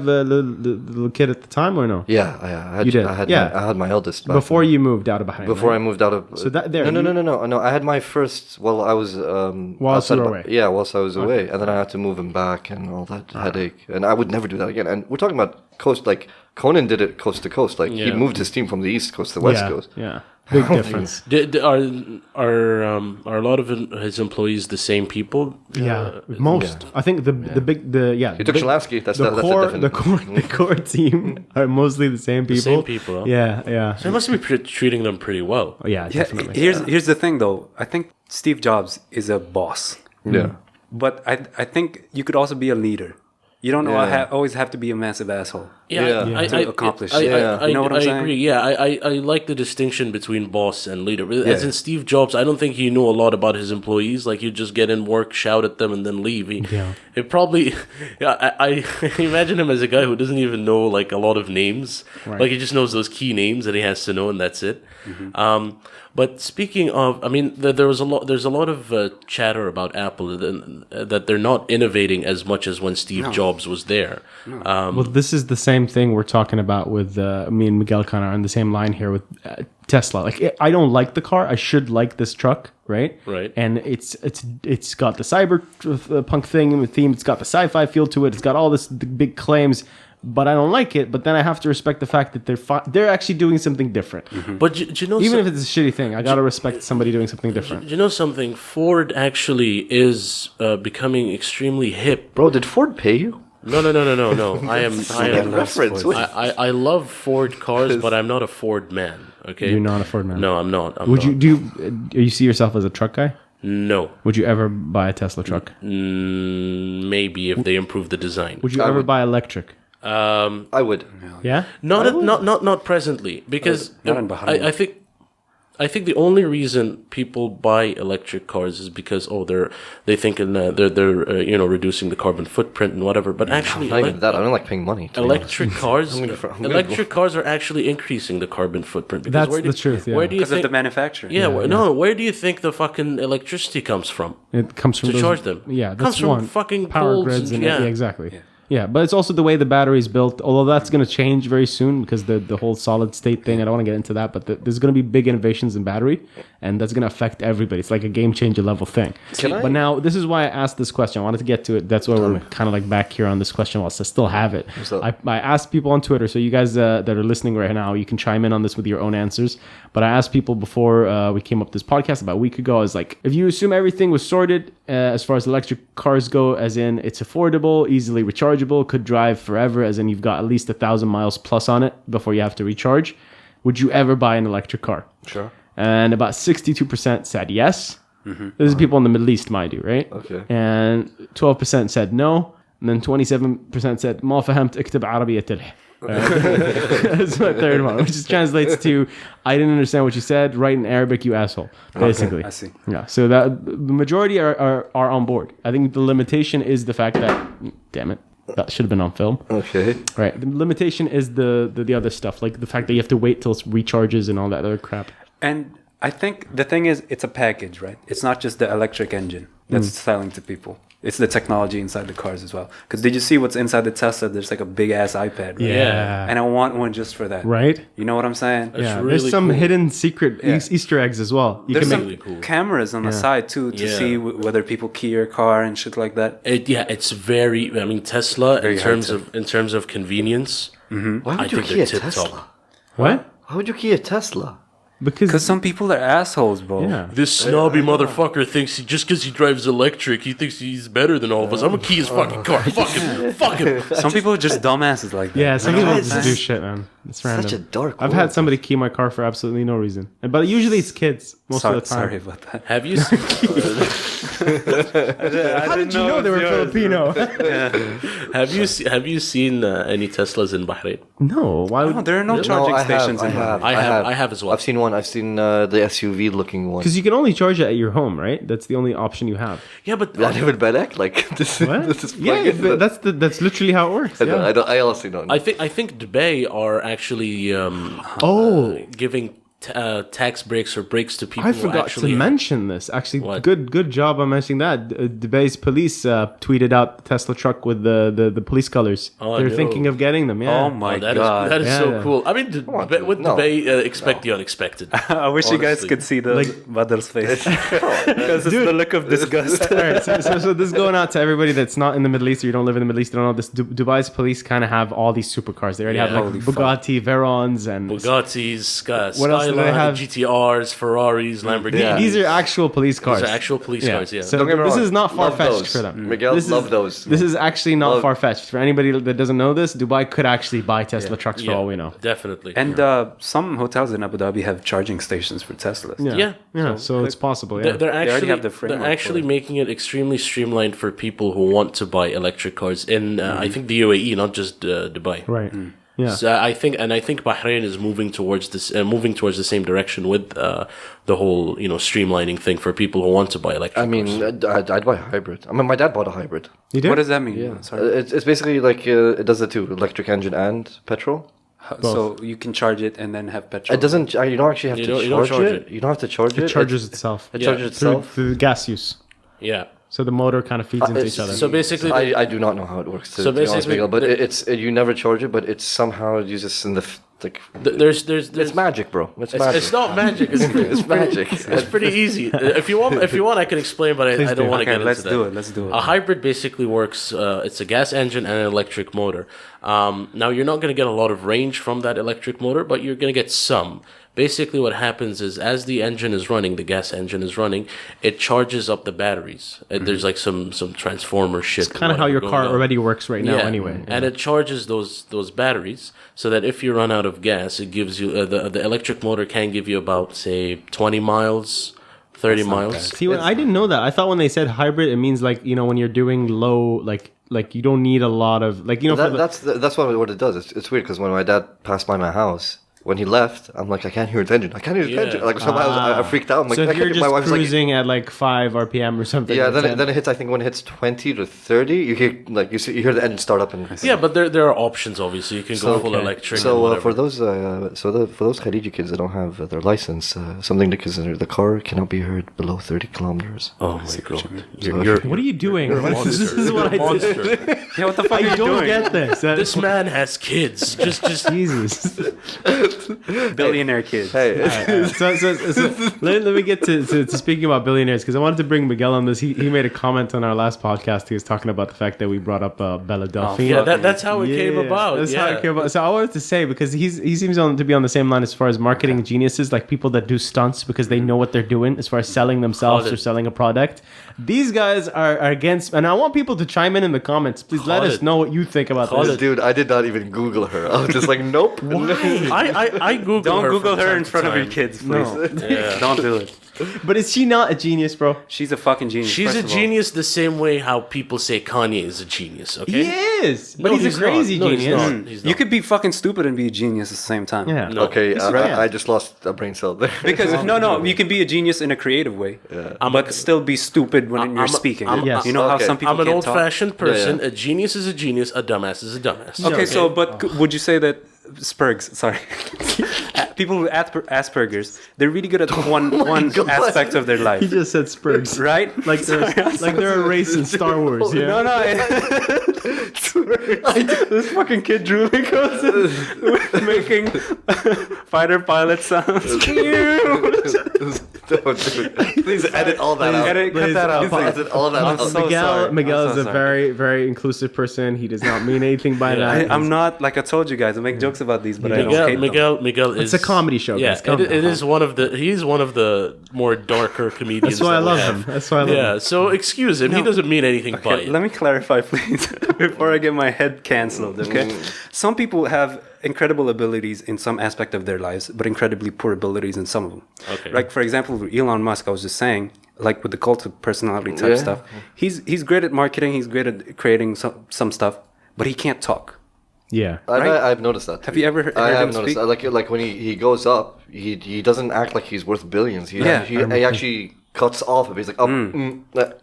the little kid at the time, or no? Yeah, you did. I had my eldest. Before you moved out of Bahrain. Before I moved out of... So that there... No. I had my first... Well, I was... whilst you were away. Yeah, whilst I was away. And then I had to move him back and all that headache. And I would never do that again. And we're talking about coast, like Conan did it coast to coast. Like he moved his team from the east coast to the west coast. Yeah, big difference. Are a lot of his employees the same people? Yeah, most. I think the He took Shalansky. That's the core team are mostly the same people. Same people. Huh? Yeah. So he must be treating them pretty well. Oh, yeah, definitely. Here's the thing, though. I think Steve Jobs is a boss. Yeah, but I think you could also be a leader. You don't always have to be a massive asshole. To accomplish. You know what I'm saying? I agree. Yeah, I like the distinction between boss and leader. As in Steve Jobs, I don't think he knew a lot about his employees. Like, he'd just get in work, shout at them, and then leave. It probably... I imagine him as a guy who doesn't even know, like, a lot of names. Right. Like, he just knows those key names that he has to know, and that's it. Mm-hmm. But speaking of, I mean, there's a lot of chatter about Apple that they're not innovating as much as when Steve Jobs was there. Well, this is the same thing we're talking about with me and Miguel kind of on the same line here with Tesla. Like, I don't like the car. I should like this truck, right? Right. And it's got the cyberpunk theme. It's got the sci-fi feel to it. It's got all this big claims. But I don't like it. But then I have to respect the fact that they're actually doing something different. Mm-hmm. But do you know, even if it's a shitty thing, I gotta respect somebody doing something different. Do you know something? Ford actually is becoming extremely hip. Bro, did Ford pay you? No. I am reference. I love Ford cars, but I'm not a Ford man. Okay, you're not a Ford man. No, I'm not. Would you you see yourself as a truck guy? No. Would you ever buy a Tesla truck? Maybe if they improve the design. Would you ever buy electric? I would. Yeah. Not presently, because not in Bahrain. I think the only reason people buy electric cars is because they think they're reducing the carbon footprint and whatever. But actually, not even that. I don't like paying money. Electric cars are actually increasing the carbon footprint. Because that's the truth. Yeah. Where do you because think of the manufacturer? Where do you think the fucking electricity comes from? It comes from charge them. Yeah, it comes from fucking power grids. Exactly. Yeah, but it's also the way the battery is built, although that's going to change very soon because the whole solid state thing, I don't want to get into that, but there's going to be big innovations in battery, and that's going to affect everybody. It's like a game changer level thing. But now, this is why I asked this question. I wanted to get to it. That's why we're kind of like back here on this question whilst I still have it. I asked people on Twitter, so you guys that are listening right now, you can chime in on this with your own answers. But I asked people before we came up with this podcast about a week ago, I was like, if you assume everything was sorted as far as electric cars go, as in it's affordable, easily rechargeable, could drive forever, as in you've got at least 1,000 miles plus on it before you have to recharge, would you ever buy an electric car? Sure. And about 62% said yes. This is people in the Middle East, mind you, right? Okay. And 12% said no. And then 27% said ما فهمت اكتب عربية تلح. That's my third one, which translates to I didn't understand what you said. Write in Arabic, you asshole. Basically. I see. Yeah. So that the majority are on board. I think the limitation is the fact that, damn it, that should have been on film. Okay. Right. The limitation is the other stuff, like the fact that you have to wait till it recharges and all that other crap. And I think the thing is, it's a package, right? It's not just the electric engine that's selling to people. It's the technology inside the cars as well. Because did you see what's inside the Tesla? There's like a big ass iPad, right? Yeah. And I want one just for that. Right? You know what I'm saying? Yeah. really There's some cool. hidden secret Easter eggs as well. You There's can some make cool. cameras on the side too to see whether people key your car and shit like that. It's very. I mean, Tesla Very in terms of convenience. Why I would you think key they're a tip Tesla? top. What? Why would you key a Tesla? Because some people are assholes, bro. Yeah. This snobby motherfucker thinks just because he drives electric, he thinks he's better than all of us. I'm gonna key his fucking car. Fuck him. Some people are just dumbasses like that. Yeah, some people is just this- do shit, man. It's random. Such a dark I've world. had somebody key my car for absolutely no reason. But usually it's kids most of the time. Sorry about that. Have you seen, How did you know they were Filipino? have you seen any Teslas in Bahrain? No, why would... No, there are no charging stations in Bahrain. I have as well. I've seen one. I've seen the SUV looking one. Because you can only charge it at your home, right? That's the only option you have. Yeah, but I live in Bedek. Like this. What? This is Yeah, fucking- that's literally how it works. Yeah. I honestly don't know. I think Dubai are actually giving tax breaks or breaks to people I who forgot actually to mention this. Actually, What? good job on mentioning that. Dubai's police tweeted out the Tesla truck with the police colors. Oh, They're no. thinking of getting them. Yeah. Oh my that god. is Yeah, so yeah. cool. I mean, with No. Dubai, expect the unexpected. I wish you guys Honestly. could see the Badr's face. Because it's the look of disgust. All right, so this is going out to everybody that's not in the Middle East or you don't live in the Middle East. You don't know this. Dubai's police kind of have all these supercars. They already have like Holy fuck. Bugatti, Veyrons, and Bugattis, What else do they Skyline, have? GTRs, Ferraris, Lamborghinis. Yeah. these are actual police cars. These are actual police cars, yeah. So Don't get me this wrong. is not far Love fetched those. for them. Miguel, This is- love those. This is actually not Love- far fetched for anybody that doesn't know this. Dubai could actually buy Tesla trucks for all we know. Definitely. And some hotels in Abu Dhabi have charging stations for Teslas. Yeah. So it's possible. Yeah. They're already actually have the framework they're actually for it. making it extremely streamlined for people who want to buy electric cars in I think the UAE, not just Dubai. Right. Yeah. So I think Bahrain is moving towards the same direction with the whole streamlining thing for people who want to buy electric. I mean, cars. I'd buy a hybrid. I mean, my dad bought a hybrid. You did? What does that mean? Sorry. It's basically like it does the two: electric engine and petrol. So you can charge it and then have petrol. It doesn't. You don't actually have You to don't- you don't charge charge it. it. You don't have to charge it. It charges itself. It Yeah. charges Through, itself. through gas use. Yeah. So the motor kind of feeds into it's- each other. So basically, I do not know how it works. To be honest, basically, Miguel, but it's you never charge it, but it somehow uses in the like. there's It's magic, bro. It's magic. It's not magic. It's magic. It's pretty easy. If you want, I can explain, but I don't want to Okay, get let's into that. do it. Let's do it. A hybrid basically works. It's a gas engine and an electric motor. Now you're not going to get a lot of range from that electric motor, but you're going to get some. Basically, what happens is as the engine is running, the gas engine is running, it charges up the batteries. There's like some transformer shit. it's kind of how your car going on. already works right now Yeah. anyway. And it charges those batteries so that if you run out of gas, it gives you the electric motor can give you about say 20 miles, 30 miles. See, I didn't know that. I thought when they said hybrid, it means like, when you're doing low, like you don't need a lot of, like, for the, That's what it does. It's weird because when my dad passed by my house, when he left, I'm like, I can't hear his engine. I can't hear his Yeah. engine. Like somehow I freaked out. I'm like, so I if you're can't- just my wife's like, cruising at like 5 RPM or something. yeah. like Then it hits. I think when it hits 20 to 30, you hear like you hear the engine start up and. Yeah, but there are options. Obviously, you can go full electric. So and whatever. for those for those Khariji kids that don't have their license, something to consider: the car cannot be heard below 30 kilometers. oh my god, what are you doing? This is what I did. Yeah, what the fuck are I you don't doing? get this. This man has kids. Just Jesus. Billionaire kids. Hey, Let me get to speaking about billionaires, because I wanted to bring Miguel on this. He made a comment on our last podcast. He was talking about the fact that we brought up Bella Delphine. Yeah, that's how it came about. That's how it came about. So I wanted to say, because he seems to be on the same line as far as marketing geniuses, like people that do stunts because they know what they're doing as far as selling themselves or selling a product. These guys are against, and I want people to chime in the comments. Please let us know what you think about this. Dude, I did not even Google her. I was just like, nope. I Googled Don't her Google from her time in to front of your time. kids, please. Yeah. Don't do it. But is she not a genius, bro? She's a fucking genius. She's first a of all. genius the same way how people say Kanye is a genius, okay? He is, but No, he's a crazy not. No, genius. he's not. He's You not. could be fucking stupid and be a genius at the same time. Yeah. No. Okay, right. I just lost a brain cell there. Because no, you can be a genius in a creative way, but still be stupid when you're speaking. Yes. You know how Okay. some people I'm an can't talk? old-fashioned person. Yeah. A genius is a genius. A dumbass is a dumbass. Okay, so but would you say that Spurgs, sorry, people with Asperger's, they're really good at one aspect of their life, He just said Spurgs. right? Like they're a race in Star Wars. Yeah. No, this fucking kid drooling goes in, making fighter pilot sounds. Please edit all that out. Cut that out. Please edit all that out. so sorry. Miguel I'm is so a sorry. very, very inclusive person. He does not mean anything by that. I'm not, like I told you guys, I make jokes about these, but I don't hate them. Miguel is. It's a comedy show, Yeah, guys. Calm it down. is one of the. He's one of the more darker comedians. That's why I that we love have. him. That's why I love Yeah, him. so excuse him. He doesn't mean anything by Okay, it. let me clarify, please, before I get my head cancelled, okay? Some people have incredible abilities in some aspect of their lives, but incredibly poor abilities in some of them. Okay. Like, for example, with Elon Musk, I was just saying, like with the cult of personality type stuff, he's great at marketing, he's great at creating some stuff, but he can't talk. Yeah. I've noticed that. Have you ever heard I have him noticed speak? that. Like when he goes up, he doesn't act like he's worth billions. He actually cuts off. He's like,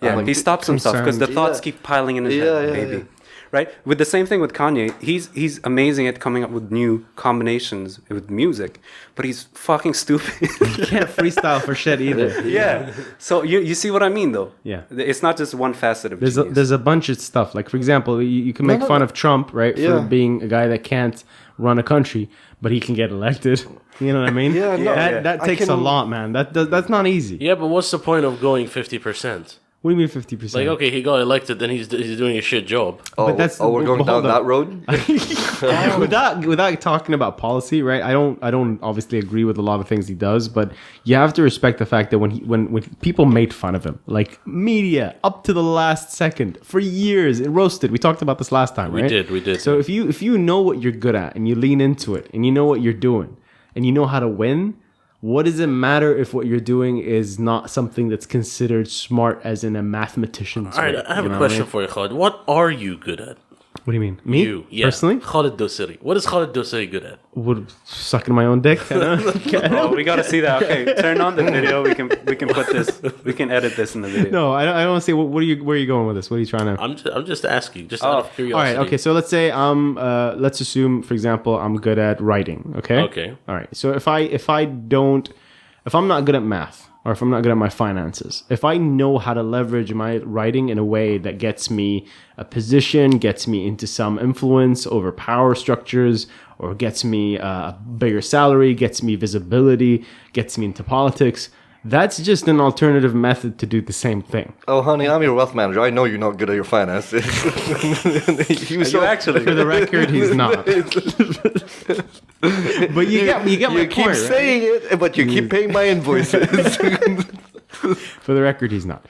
Yeah, he stops himself because the thoughts Yeah. keep piling in his Yeah, head, yeah, maybe. yeah. Right? With the same thing with Kanye, he's amazing at coming up with new combinations with music, but he's fucking stupid. You can't freestyle for shit either. Yeah. So you see what I mean, though? Yeah. It's not just one facet of There's genius. there's a bunch of stuff. Like, for example, you can make fun of Trump, right, for Yeah. being a guy that can't run a country, but he can get elected. You know what I mean? Yeah, no, that I takes a can- lot, man. That's not easy. Yeah, but what's the point of going 50%? What do you mean 50%? Like, okay, he got elected, then he's doing a shit job. But that's- we're going hold down up. that road. without talking about policy, right? I don't obviously agree with a lot of things he does, but you have to respect the fact that when people made fun of him, like media, up to the last second for years, it roasted. We talked about this last time, right? We did. So if you know what you're good at and you lean into it and you know what you're doing and you know how to win, what does it matter if what you're doing is not something that's considered smart, as in a mathematician's? All right, way, I have you a know question what for you, Khalid. What are you good at? What do you mean? Me? You, yeah. Personally? Khalid Dosiri. What is Khalid Dosiri good at? Would sucking my own dick. Oh, we gotta see that. Okay, turn on the video. We can put this. We can edit this in the video. No, I don't want to say. Where are you going with this? What are you trying to? I'm just asking, just out of All curiosity. right. Okay. So let's say let's assume, for example, I'm good at writing. Okay. Okay. All right. So if I'm not good at math, or if I'm not good at my finances, if I know how to leverage my writing in a way that gets me a position, gets me into some influence over power structures, or gets me a bigger salary, gets me visibility, gets me into politics, that's just an alternative method to do the same thing. Oh, honey, I'm your wealth manager. I know you're not good at your finances. He was You actually. For the record, he's not. But you get my You keep point, right? saying it, but you keep paying my invoices. For the record, he's not.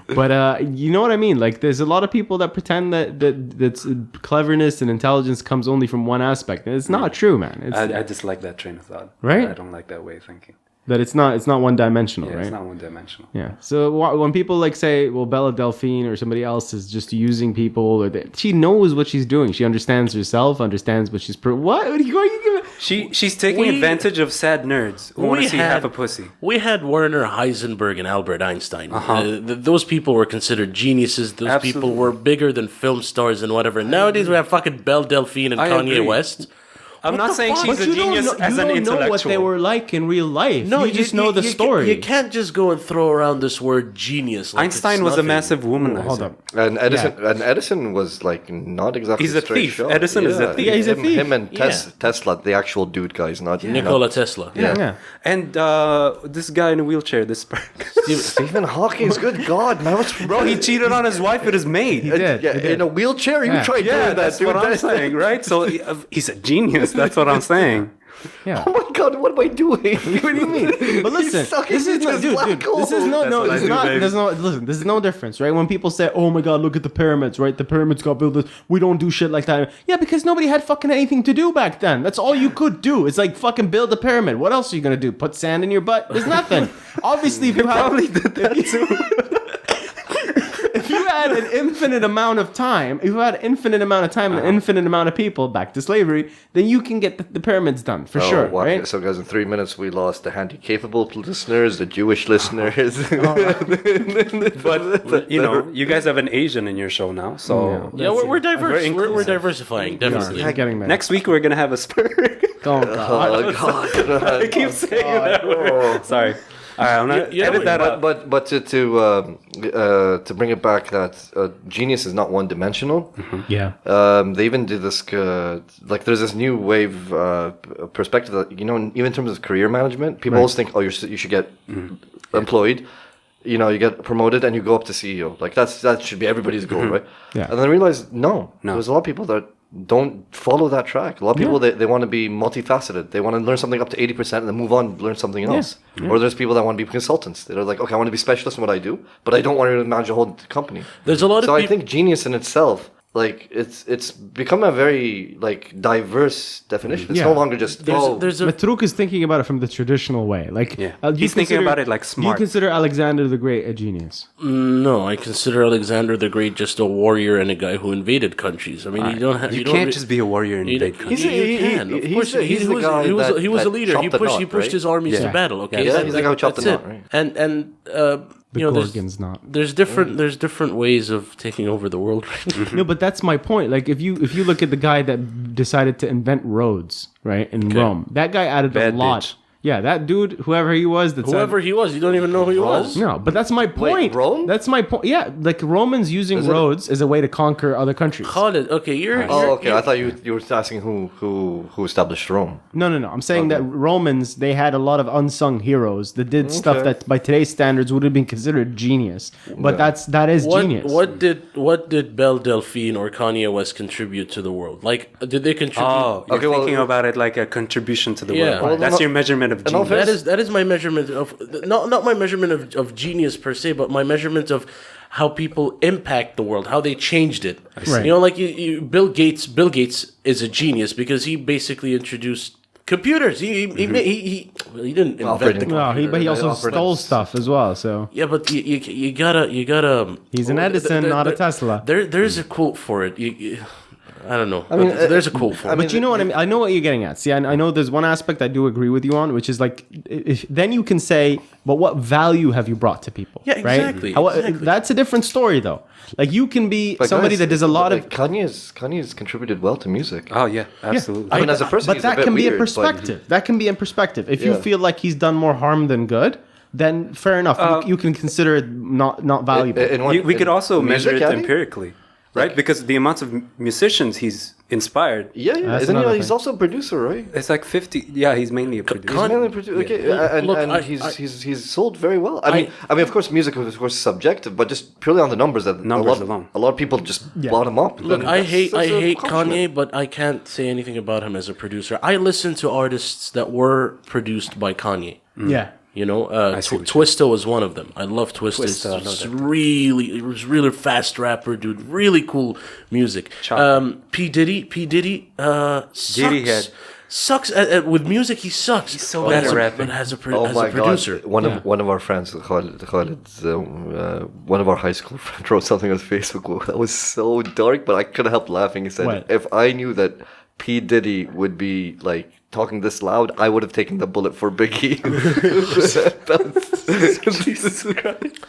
But you know what I mean? Like, there's a lot of people that pretend that's cleverness and intelligence comes only from one aspect. And it's not true, man. It's, I just like that train of thought. Right? I don't like that way of thinking. that it's not one dimensional, Yeah, right? it's not one dimensional. Yeah. So when people like say, well, Bella Delphine or somebody else is just using people, or she knows what she's doing. She understands herself, understands what she's. What are you giving? She's taking advantage of sad nerds who want to see half a pussy. We had Werner Heisenberg and Albert Einstein. Those people were considered geniuses. Those people were bigger than film stars and whatever. Nowadays we have fucking Belle Delphine and Kanye agree. West. I'm not saying she's a genius as an intellectual. You don't know what they were like in real life. No, you just know the story. You can't just go and throw around this word genius. Like Einstein was a massive womanizer. Hold up. And Edison was like not exactly. He's a thief. Shot. Edison is a thief. Yeah, he's a thief. Him and Tesla, the actual dude guys, not Nikola Tesla. Yeah. And this guy in a wheelchair, this Stephen Hawking's good God, man, what's bro? He cheated on his wife with his maid. He did. In a wheelchair. You tried doing that, that's dude. what I'm saying, right? So he's a genius. That's what I'm saying. Yeah. Oh my God, what am I doing? What do you mean? But listen, this is not, dude. This is listen. This is no difference, right? When people say, "Oh my God, look at the pyramids," right? The pyramids got built. We don't do shit like that. Yeah, because nobody had fucking anything to do back then. That's all you could do. It's like fucking build a pyramid. What else are you gonna do? Put sand in your butt? There's nothing. Obviously, if you Probably did that too. If you had an infinite amount of time, and an infinite amount of people, back to slavery, then you can get the pyramids done for sure, wow. right? So, guys, in 3 minutes, we lost the handy-capable listeners, the Jewish listeners. But you guys have an Asian in your show now, so We're diverse. We're diversifying, definitely. Getting there. next week we're gonna have a spur. Oh God. I keep saying that word. Sorry. All right, I'm gonna edit that out. But to bring it back, that genius is not one-dimensional. Yeah. They even do this, like there's this new wave perspective that, even in terms of career management, people always think, you should get employed, you get promoted and you go up to CEO. Like that should be everybody's goal, right? Yeah. And then I realized, no, there's a lot of people that don't follow that track. A lot of people, they want to be multifaceted. They want to learn something up to 80% and then move on, learn something else. Or there's people that want to be consultants. They're like, okay, I want to be specialist in what I do, but I don't want to manage a whole company. There's a lot of So I think genius in itself, like it's become a very diverse definition. It's no longer just Matruk is thinking about it from the traditional way. Like he's thinking about it like smart. Do you consider Alexander the Great a genius? No, I consider Alexander the Great just a warrior and a guy who invaded countries. I mean, you can't just be a warrior and invade countries. He's the guy he was a leader. He pushed his armies to battle. Okay, he's the guy who chopped the knot, right? And Gorgon's not. There's different ways of taking over the world. Right? No, but that's my point. Like if you look at the guy that decided to invent roads, right, in Rome, that guy added a lot. Bitch. Yeah, that dude, whoever he was, You don't even know who he was. No, but that's my point. Rome? That's my point. Yeah, like Romans using roads as a way to conquer other countries. Khalid, okay, I thought you were asking who established Rome. No. I'm saying that Romans, they had a lot of unsung heroes that did stuff that by today's standards would have been considered genius. But that is genius. What did Belle Delphine or Kanye West contribute to the world? Like, did they contribute? Oh, you're thinking about it like a contribution to the world. Well, that's your measurement of genius. That is my measurement of not my measurement of genius per se, but my measurement of how people impact the world, how they changed it. Right. Like Bill Gates is a genius because he basically introduced computers. He didn't invent the computer. But he also stole stuff as well. So yeah, but you gotta. He's an Edison, not a Tesla. There's a quote for it. I don't know. I mean, there's a quote for it. But you know what I mean? I know what you're getting at. See, I know there's one aspect I do agree with you on, which is like, then you can say, but what value have you brought to people? Yeah, exactly. Right? That's a different story, though. Like, you can be somebody that does a lot of... Kanye's contributed well to music. Oh, yeah, absolutely. I mean, as a person, but that can be a perspective. That can be in perspective. If you feel like he's done more harm than good, then fair enough. You can consider it not valuable. We could also measure it empirically. Right, because the amounts of musicians he's inspired. Yeah. Isn't he's also a producer, right? It's like 50. Yeah, he's mainly a producer. He's mainly a producer. Okay, he's sold very well. I mean, of course, music is of course subjective, but just purely on the numbers alone. A lot of people just bought him up. Look, I hate Kanye, but I can't say anything about him as a producer. I listen to artists that were produced by Kanye. Yeah. Twista was one of them. I love Twista. It was really fast rapper, dude. Really cool music. P Diddy sucks with music. He sucks. He's so bad at rapping. But as a producer, one of our friends, Khalid's, one of our high school friends wrote something on Facebook that was so dark, but I couldn't help laughing. He said, "If I knew that P. Diddy would be like talking this loud, I would have taken the bullet for Biggie. Jesus Christ.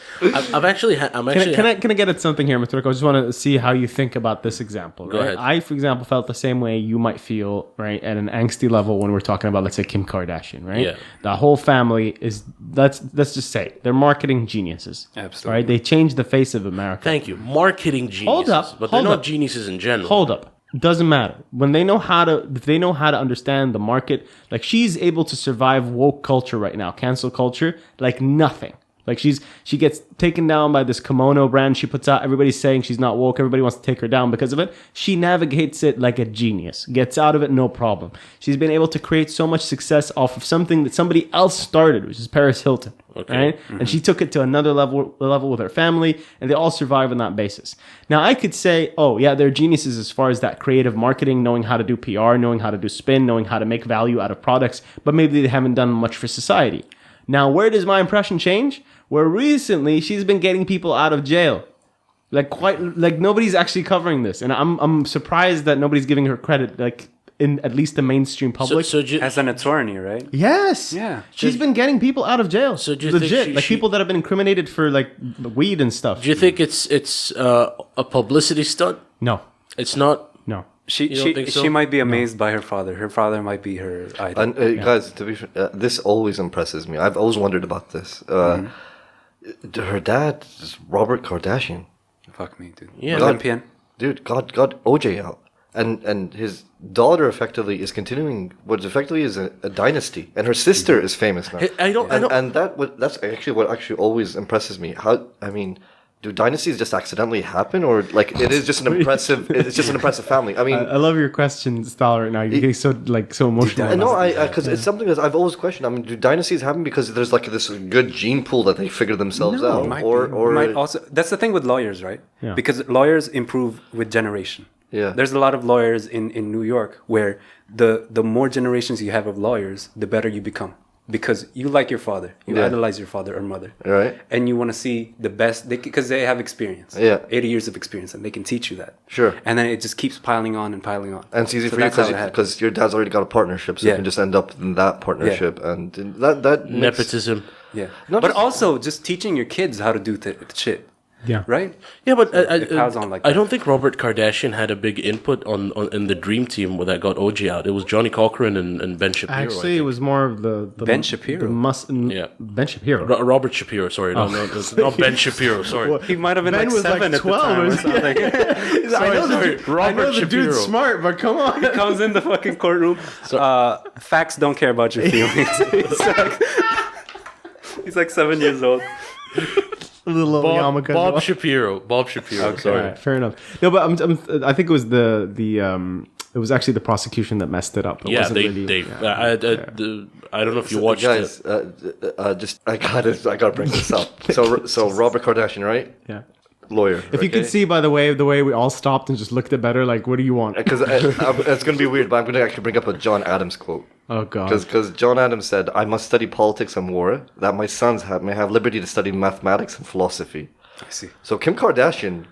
Can I get at something here, Maturko? I just want to see how you think about this example. Right? Go ahead. I, for example, felt the same way you might feel, right, at an angsty level when we're talking about, let's say, Kim Kardashian, right? Yeah. The whole family is, let's just say, they're marketing geniuses. Absolutely. Right? They changed the face of America. Thank you. Marketing geniuses. Hold up, But they're hold not up. geniuses in general. Hold up. Doesn't matter. When they know how to, if they know how to understand the market, like she's able to survive woke culture right now, cancel culture, like nothing. Like she gets taken down by this kimono brand she puts out. Everybody's saying she's not woke. Everybody wants to take her down because of it. She navigates it like a genius. Gets out of it, no problem. She's been able to create so much success off of something that somebody else started, which is Paris Hilton. Okay. Right? Mm-hmm. And she took it to another level with her family, and they all survive on that basis. Now, I could say, oh, yeah, they're geniuses as far as that creative marketing, knowing how to do PR, knowing how to do spin, knowing how to make value out of products, but maybe they haven't done much for society. Now, where does my impression change? Where recently she's been getting people out of jail. Like nobody's actually covering this. And I'm surprised that nobody's giving her credit, like in at least the mainstream public. As an attorney, right? Yes. Yeah. She's been getting people out of jail. So do you legit, think like people that have been incriminated for like weed and stuff. Do you think it's a publicity stunt? No. It's not. No. She might be amazed by her father. Her father might be her idol. And guys, to be this always impresses me. I've always wondered about this. Her dad is Robert Kardashian. Fuck me, dude. Yeah. Olympian. Dude, got OJ out. And his daughter effectively is continuing what effectively is a dynasty. And her sister is famous now. I don't. And that's actually what always impresses me. Do dynasties just accidentally happen, or like it is just an impressive? It's just an impressive family. I mean, I love your question style right now. You're getting so emotional. No, because it's something that I've always questioned. I mean, do dynasties happen because there's like this good gene pool that they figure themselves out, or might also? That's the thing with lawyers, right? Yeah. Because lawyers improve with generation. Yeah. There's a lot of lawyers in New York where the more generations you have of lawyers, the better you become. Because you like your father, you idolize your father or mother, right? And you want to see the best because they have experience, 80 years of experience, and they can teach you that, sure. And then it just keeps piling on and piling on. And it's easy for you because your dad's already got a partnership, so you can just end up in that partnership, and that nepotism. Yeah, but also just teaching your kids how to do shit. Yeah. Right? Yeah, but It piles on like I that. don't think Robert Kardashian had a big input on in the dream team that got OJ out. It was Johnny Cochran and Ben Shapiro. Actually, it was more of the Ben Shapiro. Ben Shapiro. Robert Shapiro. Sorry, no, not Ben Shapiro. Sorry. He might have been Ben like was 7 like 12 at the time or or something. Sorry. I Robert know the Shapiro. dude's smart, but come on. He comes in the fucking courtroom. Facts don't care about your feelings. He's like 7 years old. Bob Shapiro. Okay. Sorry. All right, fair enough. No, but I think it was it was actually the prosecution that messed it up. It wasn't I don't know if you watched guys, it. I gotta bring this up. So Robert Kardashian, right? Yeah. Lawyer. If you could see by the way we all stopped and just looked at better, like, what do you want? Because it's going to be weird, but I'm going to actually bring up a John Adams quote. Oh, God. Because John Adams said, I must study politics and war, that my sons may have liberty to study mathematics and philosophy. I see. So Kim Kardashian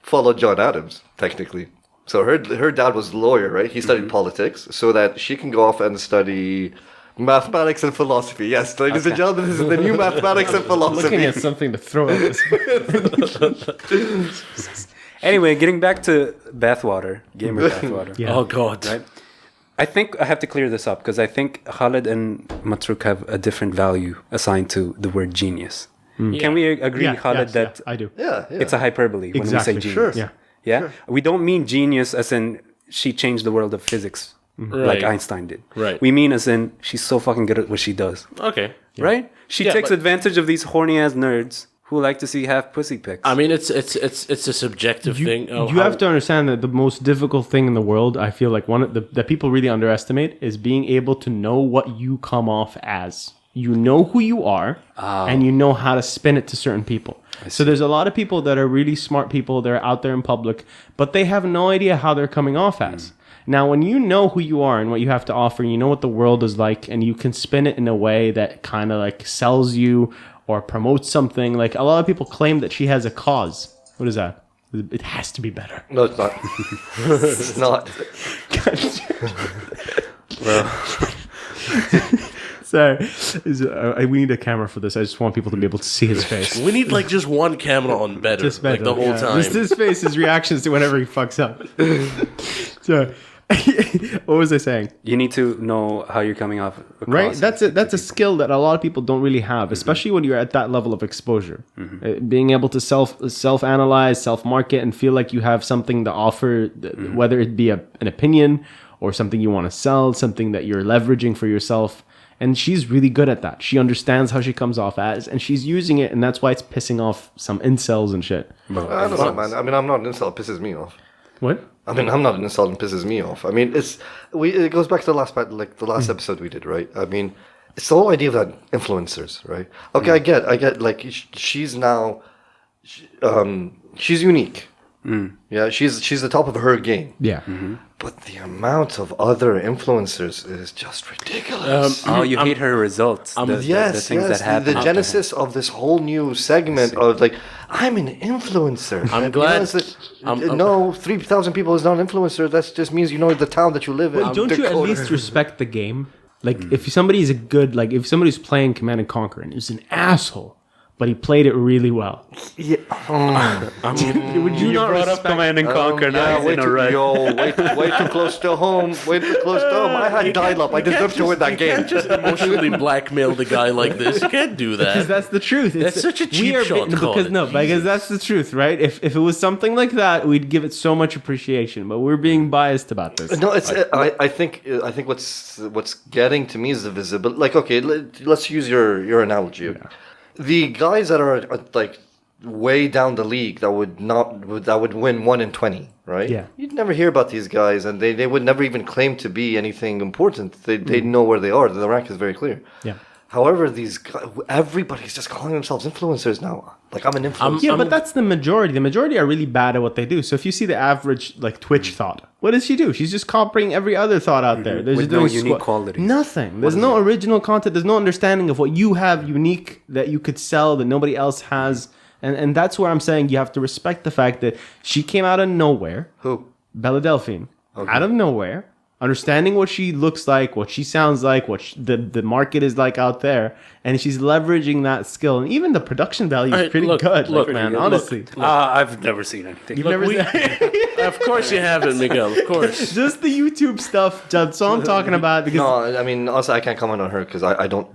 followed John Adams, technically. So her dad was a lawyer, right? He studied politics so that she can go off and study mathematics and philosophy. Yes, ladies and gentlemen, this is the new mathematics and philosophy. Looking at something to throw at this. Anyway, getting back to bathwater, gamer bathwater. Yeah. Oh God. Right? I think I have to clear this up because I think Khalid and Matruk have a different value assigned to the word genius. Can we agree, Khalid, that I do. Yeah. it's a hyperbole when we say Exactly. genius? Yeah. Yeah? Sure. We don't mean genius as in she changed the world of physics like Right. Einstein did. Right. We mean as in she's so fucking good at what she does. Okay. Right? She Yeah, takes but- advantage of these horny ass nerds who like to see half pussy pics. I mean, it's a subjective thing. You have to understand that the most difficult thing in the world, I feel like one of that people really underestimate, is being able to know what you come off as. You know who you are, and you know how to spin it to certain people. So there's a lot of people that are really smart people. They're out there in public, but they have no idea how they're coming off as. Now, when you know who you are and what you have to offer, you know what the world is like, and you can spin it in a way that kind of like sells you or promotes something. Like a lot of people claim that she has a cause. What is that? It has to be better. No, it's not. It's not. Sorry, we need a camera for this. I just want people to be able to see his face. We need like just one camera on Better, Just better, like the whole time. Just his face, his reactions to whenever he fucks up. So, what was I saying? You need to know how you're coming off. Right, that's a skill that a lot of people don't really have, especially when you're at that level of exposure. Being able to self analyze, self market, and feel like you have something to offer, whether it be an opinion or something you want to sell, something that you're leveraging for yourself. And she's really good at that. She understands how she comes off as, and she's using it, and that's why it's pissing off some incels and shit. I don't know, man. I mean, I'm not an incel. It pisses me off. What? I mean, I'm not an incel and pisses me off. I mean, it goes back to the last episode we did, right? I mean, it's the whole idea of that influencers, right? Okay, I get. Like she's now, she's unique. Yeah, she's the top of her game. Yeah. But the amount of other influencers is just ridiculous. You hate her results. The things that happen. The genesis of this whole new segment of like, I'm an influencer. I'm glad. No, 3,000 people is not an influencer. That just means you know the town that you live in. Well, don't you at least respect the game? Like, if somebody's if somebody's playing Command and Conquer and is an asshole, but he played it really well. Yeah. Would you not brought up respect Command and Conquer now? Way too close to home. Way too close to home. I had dial-up. I deserve to win that game. You can't just emotionally blackmail the guy like this. You can't do that. Because that's the truth. That's such a cheap shot. Because that's the truth, right? If it was something like that, we'd give it so much appreciation. But we're being biased about this. No, it's. I think what's getting to me is the visibility. Like, okay, let's use your analogy. Yeah. The guys that are like way down the league that would win 1 in 20, right? Yeah. You'd never hear about these guys, and they would never even claim to be anything important. They know where they are. The rank is very clear. Yeah. However, these guys, everybody's just calling themselves influencers now. Like, I'm an influencer. But that's the majority. The majority are really bad at what they do. So if you see the average like Twitch thought, what does she do? She's just copying every other thought out there. There's with no unique qualities. Nothing. There's no original content. There's no understanding of what you have unique that you could sell that nobody else has. And that's where I'm saying you have to respect the fact that she came out of nowhere. Who? Bella Delphine. Okay. Out of nowhere. Understanding what she looks like, what she sounds like, what the market is like out there, and she's leveraging that skill, and even the production value is pretty good. Look, man, honestly. I've never seen anything. You've never seen. Of course you haven't, Miguel. Of course. Just the YouTube stuff, that's all I'm talking about. Because no, I mean, also I can't comment on her because I don't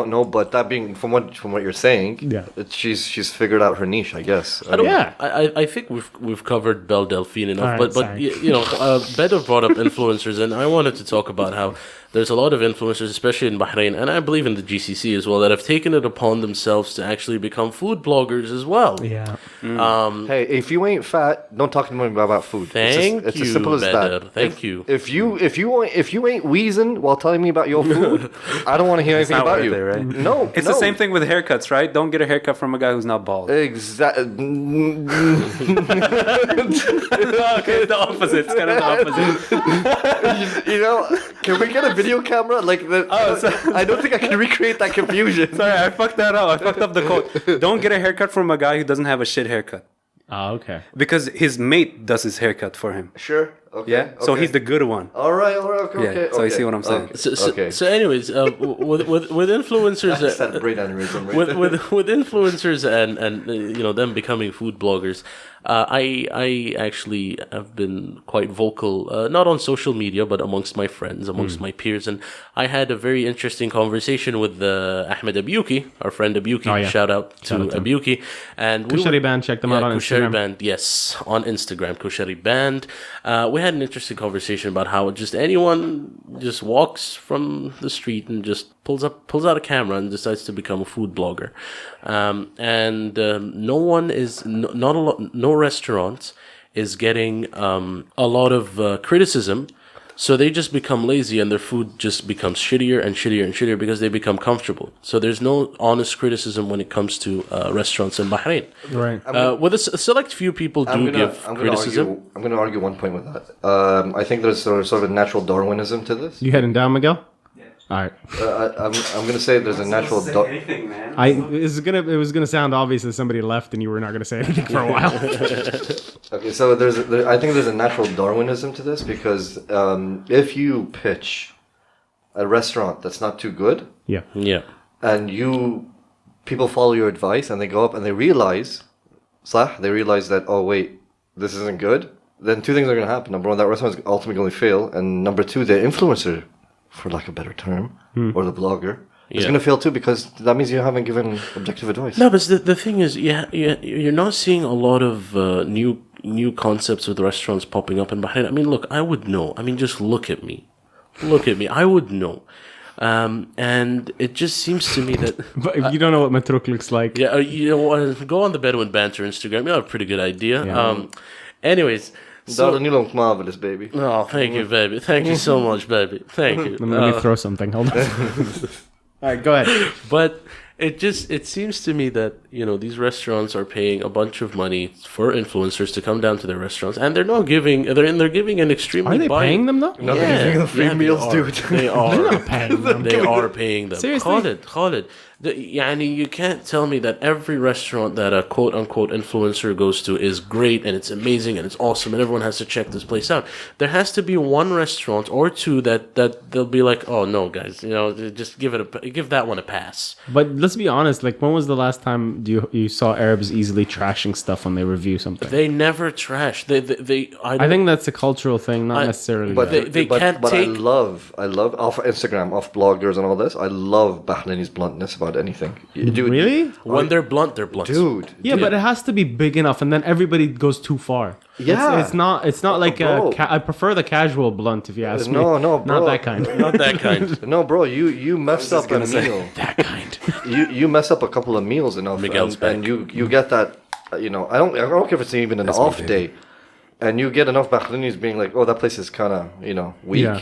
know. But that being from what you're saying, she's figured out her niche, I guess. I think we've covered Belle Delphine enough, right, but you know, Better brought up influencers, and I wanted to talk about how there's a lot of influencers, especially in Bahrain, and I believe in the GCC as well, that have taken it upon themselves to actually become food bloggers as well. Yeah. Hey, if you ain't fat, don't talk to me about food. It's as simple as that. Thank you. If you ain't wheezing while telling me about your food, I don't want to hear anything about you. Right? No, it's the same thing with haircuts, right? Don't get a haircut from a guy who's not bald. Exactly. Okay, it's the opposite. It's kind of the opposite. You know, can we get a video camera? Like, I don't think I can recreate that confusion. Sorry, I fucked that up. I fucked up the quote. Don't get a haircut from a guy who doesn't have a shit haircut. Oh, okay. Because his mate does his haircut for him. Sure. Okay. Yeah. So he's the good one. All right. Okay. Yeah. So you see what I'm saying. So anyways, with influencers, brain aneurysm, right? with influencers and you know, them becoming food bloggers, I actually have been quite vocal, not on social media, but amongst my friends, amongst my peers, and I had a very interesting conversation with Ahmed Abuki, our friend Abuki. Oh, yeah. Shout out to Abuki. And Kushari Band, check them out on Kushari Instagram. Band, yes, on Instagram, Kushari Band. We had an interesting conversation about how just anyone just walks from the street and just pulls out a camera and decides to become a food blogger, and no restaurant is getting a lot of criticism. So they just become lazy and their food just becomes shittier and shittier and shittier because they become comfortable. So there's no honest criticism when it comes to restaurants in Bahrain. Right. With a select few people give criticism. I'm going to argue one point with that. I think there's sort of a natural Darwinism to this. You heading down, Miguel? All right. I'm gonna say there's a natural. Anything, man. It was gonna sound obvious that somebody left and you were not gonna say anything for a while. Okay, so I think there's a natural Darwinism to this because if you pitch a restaurant that's not too good, Yeah. and people follow your advice and they go up and they realize that, oh wait, this isn't good, then two things are going to happen. Number one, that restaurant is ultimately going to fail, and number two, the influencer, for lack of a better term, or the blogger, is going to fail too, because that means you haven't given objective advice. No, but the thing is, you're not seeing a lot of new concepts with restaurants popping up in Bahrain. I mean, look, I would know. I mean, just look at me. I would know. And it just seems to me that... But if you don't know what Matruk looks like... Yeah, you know, go on the Bedouin Banter Instagram. You have a pretty good idea. Yeah. Anyways... So, you look marvelous, baby. Oh, thank you, baby. Thank you so much, baby. Thank you. Let me throw something. Hold on. All right, go ahead. But it seems to me that, you know, these restaurants are paying a bunch of money for influencers to come down to their restaurants, and they're giving an extremely... Are they paying them though? No, they're giving them free meals, dude. They are. They're not paying them. They are paying them. Seriously? Khalid. You can't tell me that every restaurant that a quote-unquote influencer goes to is great and it's amazing and it's awesome and everyone has to check this place out. There has to be one restaurant or two that they'll be like, oh no, guys, you know, just give that one a pass. But let's be honest, like, when was the last time you saw Arabs easily trashing stuff when they review something? They never trash. I think that's a cultural thing, not necessarily. But But I love off Instagram, off bloggers and all this. I love Bahrainis bluntness about anything. Dude, really? When they're blunt, they're blunt. Dude. Yeah, but it has to be big enough, and then everybody goes too far. Yeah. It's not like I prefer the casual blunt, if you ask me. No, bro. Not that kind. Not that kind. No, bro, you messed up a meal. That kind. You mess up a couple of meals enough, and you get that. You know, I don't care if it's even an off day, and you get enough Bahrainis being like, oh, that place is kind of weak. Yeah.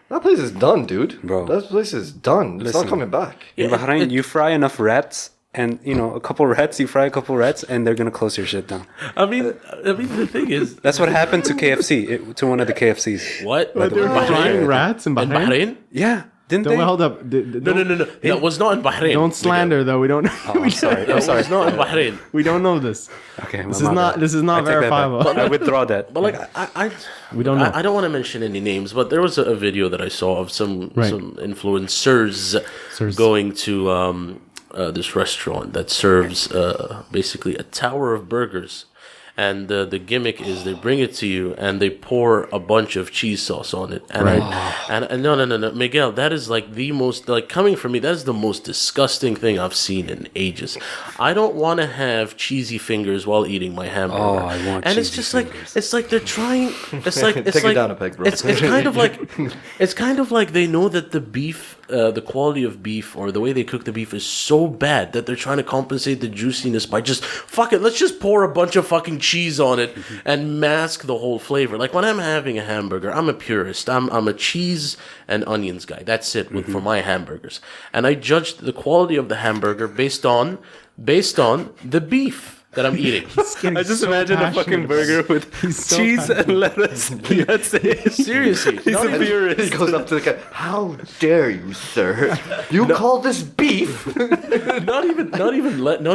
That place is done, dude. Bro, that place is done. It's not coming back. In Bahrain, you fry enough rats, and you fry a couple rats, and they're gonna close your shit down. I mean, the thing is, that's what happened to KFC, to one of the KFCs. What? They were frying rats in Bahrain? In Bahrain? Yeah. Didn't they? Hold up. No. That was not in Bahrain. Don't slander, though. We don't. I'm sorry. It's not in Bahrain. We don't know this. Okay. This is not verifiable. But I withdraw that. But we don't know. I don't want to mention any names, but there was a video that I saw of some influencers going to this restaurant that serves basically a tower of burgers. And the gimmick is they bring it to you and they pour a bunch of cheese sauce on it. And no, Miguel, that is like the most, like, coming from me, that is the most disgusting thing I've seen in ages. I don't want to have cheesy fingers while eating my hamburger. Oh, I want and cheesy it's just fingers. like, it's like they're trying, it's like, Take it down a peg, bro. It's kind of like they know that the beef, the quality of beef or the way they cook the beef is so bad that they're trying to compensate the juiciness by just, fuck it, let's just pour a bunch of fucking cheese on it and mask the whole flavor. Like, when I'm having a hamburger, I'm a purist. I'm a cheese and onions guy. That's it for my hamburgers. And I judged the quality of the hamburger based on the beef that I'm eating. I just imagine a fucking burger with cheese and lettuce. That's it. Seriously. He's a purist. He goes up to the guy. How dare you, sir? You call this beef? not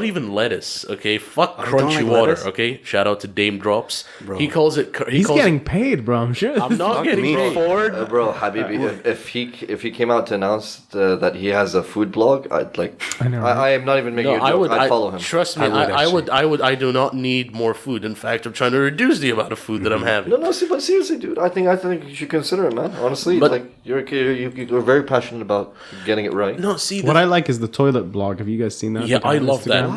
even lettuce. Okay, fuck crunchy water. Lettuce? Okay, shout out to Dame Drops. Bro. He calls it. He's getting paid, bro. I'm sure. I'm not getting paid. Bro, Habibi, if he came out to announce that he has a food blog, I'd like. I know. I am not even making a joke. I'd follow him. Trust me, I do not need more food. In fact, I'm trying to reduce the amount of food that I'm having. No, but seriously, dude, I think you should consider it, man. Honestly, but, like, you're very passionate about getting it right. No, see, what I like is the toilet blog. Have you guys seen that? Yeah, I love that.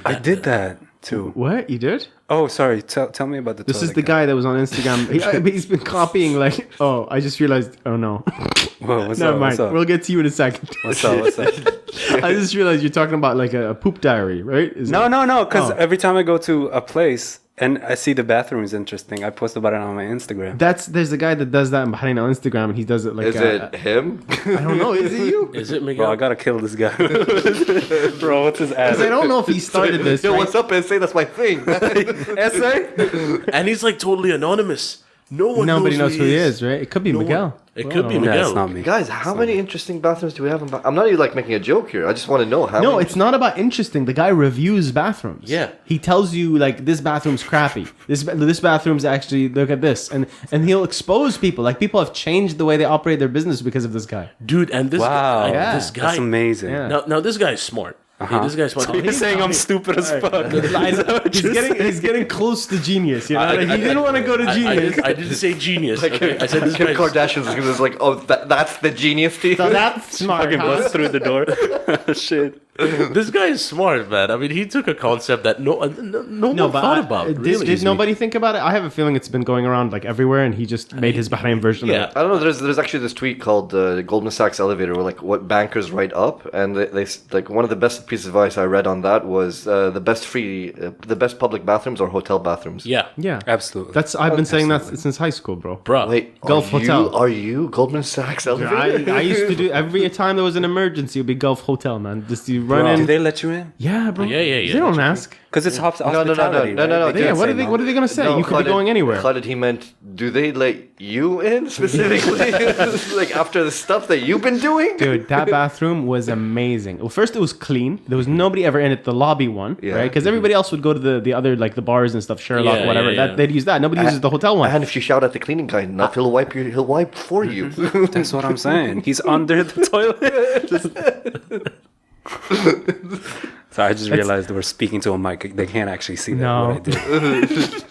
I did that too. What? You did? Oh, sorry. Tell me about the. This is the guy that was on Instagram. He's been copying, like. Oh, I just realized. Oh no. Whoa, what's Never up? mind. What's up? We'll get to you in a second. What's up? I just realized you're talking about like a poop diary, right? No. Because every time I go to a place and I see the bathroom is interesting, I post about it on my Instagram. There's a guy that does that in Bahrain on Instagram, and he does it like. Is it him? I don't know. Is it you? Is it Miguel? Bro, I gotta kill this guy. Bro, what's his ass? I don't know if he started this. Yo, right? what's up, SA? That's my thing. SA? And he's like totally anonymous. Nobody knows who he is, right? It could be Miguel. It could be No, Miguel. it's not me. Guys, how many interesting bathrooms do we have? I'm not even like making a joke here. I just want to know how. No, many it's not about interesting. The guy reviews bathrooms. Yeah. He tells you like this bathroom's crappy. This bathroom's actually look at this, and he'll expose people. Like people have changed the way they operate their business because of this guy. Dude, and this Wow, guy, Yeah. this guy, that's amazing. Yeah. Now this guy is smart. Okay, this guy's smart. You're saying I'm stupid as fuck. He's getting close to genius. You know, like, he didn't want to go to genius. I didn't say genius. Okay? I said this Kim guy's Kardashian was like, oh, that's the genius team. So that's smart. Fucking Huh? bust through the door. Shit. This guy is smart, man. I mean, he took a concept that no one thought about. Really. Did nobody think about it? I have a feeling it's been going around like everywhere, and he just made his Bahrain version Yeah. of it. I don't know. There's actually this tweet called Goldman Sachs Elevator, where like what bankers write up, and they like one of the best pieces of advice I read on that was the best public bathrooms are hotel bathrooms. Yeah. Yeah, Absolutely. I've been saying that since high school, bro. Bro. Wait, Gulf Hotel. Are you Goldman Sachs Elevator? I used to do every time there was an emergency, it would be Gulf Hotel, man. Just you run in. Do they let you in? Yeah, bro. Yeah. They don't ask. Because it's hospitality. No. right? They Yeah, can't what say are they? no. What are they gonna say? You could be going anywhere. Khalid, he meant, do they let you in specifically? Like after the stuff that you've been doing? Dude, that bathroom was amazing. Well, first it was clean. There was nobody ever in it. The lobby one, Yeah. right? Because everybody else would go to the other like the bars and stuff, Sherlock, Yeah, whatever. yeah. That they'd use that. Nobody uses the hotel one. And if you shout at the cleaning guy enough, he'll wipe for you. That's what I'm saying. He's under the toilet. So I just realized we're speaking to a mic. They can't actually see that. No. What I did.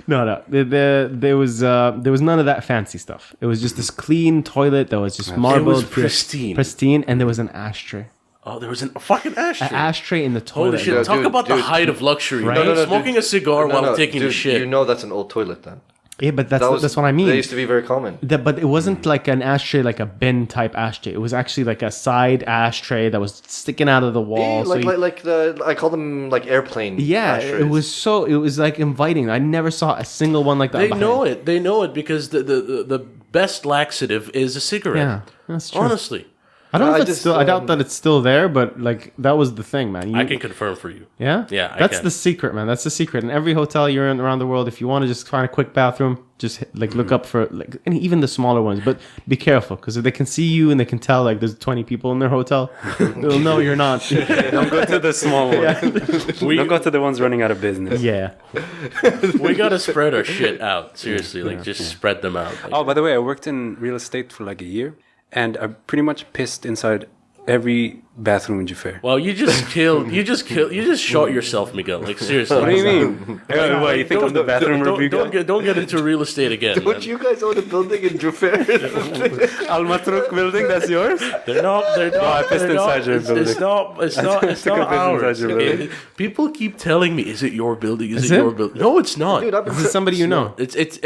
No. There was none of that fancy stuff. It was just this clean toilet that was just marbled, pristine. and there was an ashtray. Oh, there was a fucking ashtray. An ashtray in the toilet. Holy shit! Yeah, Talk dude, about the dude. height of luxury. Right? Right? No, Smoking a cigar while taking dude, a shit. You know that's an old toilet then. Yeah, but that's what I mean. They used to be very common. But it wasn't like an ashtray, like a bin type ashtray. It was actually like a side ashtray that was sticking out of the wall. Yeah, I call them like airplane. Yeah, ashtrays. it was like inviting. I never saw a single one like that. They know it. They know it because the best laxative is a cigarette. Yeah, that's true. Honestly, I don't know I if it's just, still. I doubt that it's still there, but like that was the thing, man. I can confirm for you. Yeah, Yeah, I that's can. the secret, man. That's the secret. In every hotel you're in around the world, if you want to just find a quick bathroom, just like look up for like, and even the smaller ones. But be careful because if they can see you and they can tell like there's 20 people in their hotel, they'll know you're not. Don't go to the small one. Don't go to the ones running out of business. Yeah. We gotta spread our shit out. Seriously, like just spread them out. Like, Oh, by the way, I worked in real estate for like a year, and I pretty much pissed inside every bathroom in Jafar. well, you just shot yourself, Miguel. Like seriously. What do you mean? What, you think I'm the bathroom review guy? Don't get into real estate again. man. Don't you guys own a building in Jufair? Al Matruk building, that's yours? They're not. I pissed inside your building. It's not. It's not took a piss ours. inside your okay? building. People keep telling me, "Is it your building? Is Is it it? your building?" No, it's not. Dude, I've been Is it somebody you know? It's Is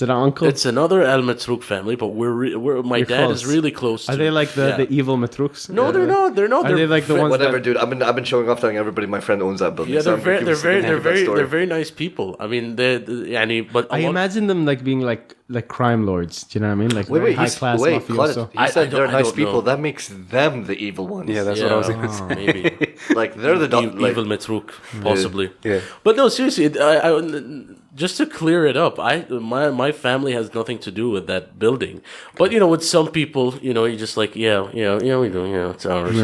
it an uncle? It's another Al Matruk family, but we're my You're dad close. is really close. To Are they like yeah. the evil Matruks? No, they're not. They're not. Are they like the ones Whatever, that, dude. I've been showing off telling everybody my friend owns that building. Yeah, so they're I'm they're very nice people. I mean, but I imagine them like being like crime lords. Do you know what I mean? Like very high class wait, mafioso. you said they're I nice don't people. know. That makes them the evil ones. Yeah, that's what I was going to say. maybe. like they're the like, Evil Matruk, possibly. Yeah. But no, seriously, just to clear it up, my family has nothing to do with that building. But with some people, you're just like, we do, it's ours.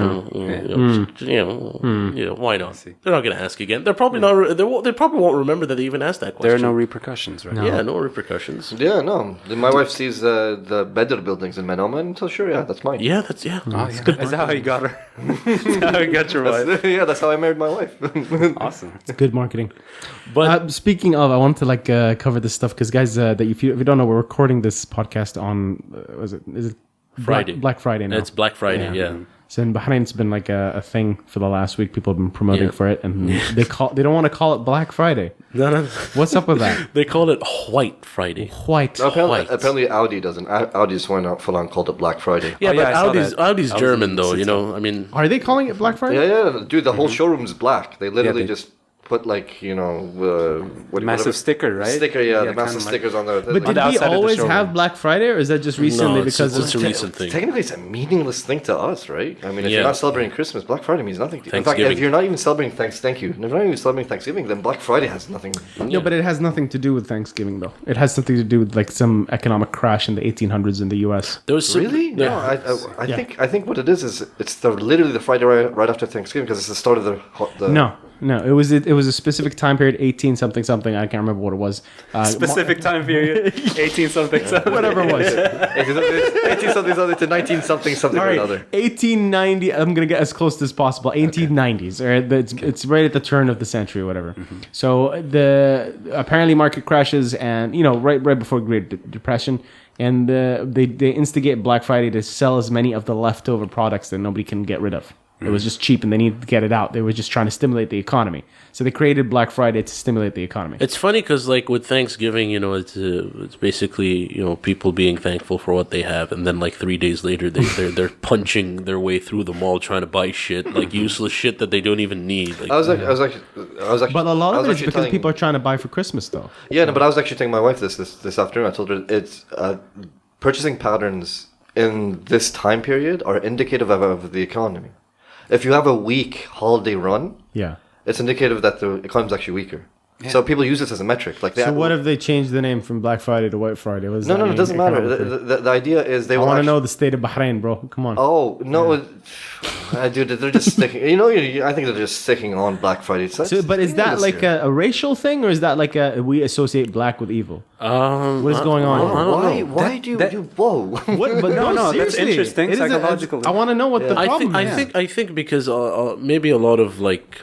Why not? They're not gonna ask again. They're probably not. They probably won't remember that they even asked that question. There are no repercussions, right? Yeah, no repercussions. Yeah, no. My wife sees the Bedouin buildings in Manoma and tells sure, yeah, that's mine. Yeah, that's Oh, yeah. Is that how you got her? Is that how you got your wife? Yeah, that's how I married my wife. Awesome. Good marketing. But Speaking of, I want to cover this stuff because guys, that if you don't know, we're recording this podcast on is it Friday. Black Friday now. it's Black Friday. Yeah. So in Bahrain, it's been like a thing for the last week. People have been promoting for it, and they don't want to call it Black Friday. No. What's up with that? They call it White Friday. White. Apparently Audi doesn't. Audi just went out full on called it Black Friday. Yeah, Oh, yeah, I saw but that. Audi's German though. City. I mean, Are they calling it Black Friday? Yeah, dude, the whole showroom's black. They literally they- just put like massive sticker, right? Sticker, the massive stickers on there. But did we always have Black Friday, or is that just recently because it's a recent thing? Technically, it's a meaningless thing to us, right? I mean, if you're not celebrating Christmas, Black Friday means nothing. In fact, if you're not even celebrating If you're not even celebrating Thanksgiving, then Black Friday has nothing. No, but it has nothing to do with Thanksgiving, though. It has something to do with like some economic crash in the 1800s in the U.S. There was really? No, I think what it is it's literally the Friday right after Thanksgiving because it's the start of the No, it was a specific time period, 18 something. I can't remember what it was. Specific time period, 18 something. Whatever it was. 18 something to 19 something All or right, another. 1890. I'm gonna get as close as possible. 1890s. All right, it's right at the turn of the century, or whatever. Mm-hmm. So apparently market crashes, and right before Great Depression, and they instigate Black Friday to sell as many of the leftover products that nobody can get rid of. It was just cheap and they needed to get it out. They were just trying to stimulate the economy. So they created Black Friday to stimulate the economy. It's funny because, like, with Thanksgiving, it's basically, people being thankful for what they have. And then, like, 3 days later, they're punching their way through the mall trying to buy shit, like useless shit that they don't even need. Like, I was actually. But a lot of it is because people are trying to buy for Christmas, though. Yeah, no, but I was actually telling my wife this afternoon. I told her it's purchasing patterns in this time period are indicative of the economy. If you have a weak holiday run, it's indicative that the economy is actually weaker. Yeah. So people use this as a metric. So what if they change the name from Black Friday to White Friday? No, it doesn't matter. The idea is they want to know the state of Bahrain, bro. Come on. Oh, no. Dude, they're just sticking. I think they're just sticking on Black Friday. But is that like a racial thing, or is that like we associate black with evil? What is going on? Why do you? Whoa. What? But no, that's interesting. Psychologically, I want to know what the problem is. I think because maybe a lot of like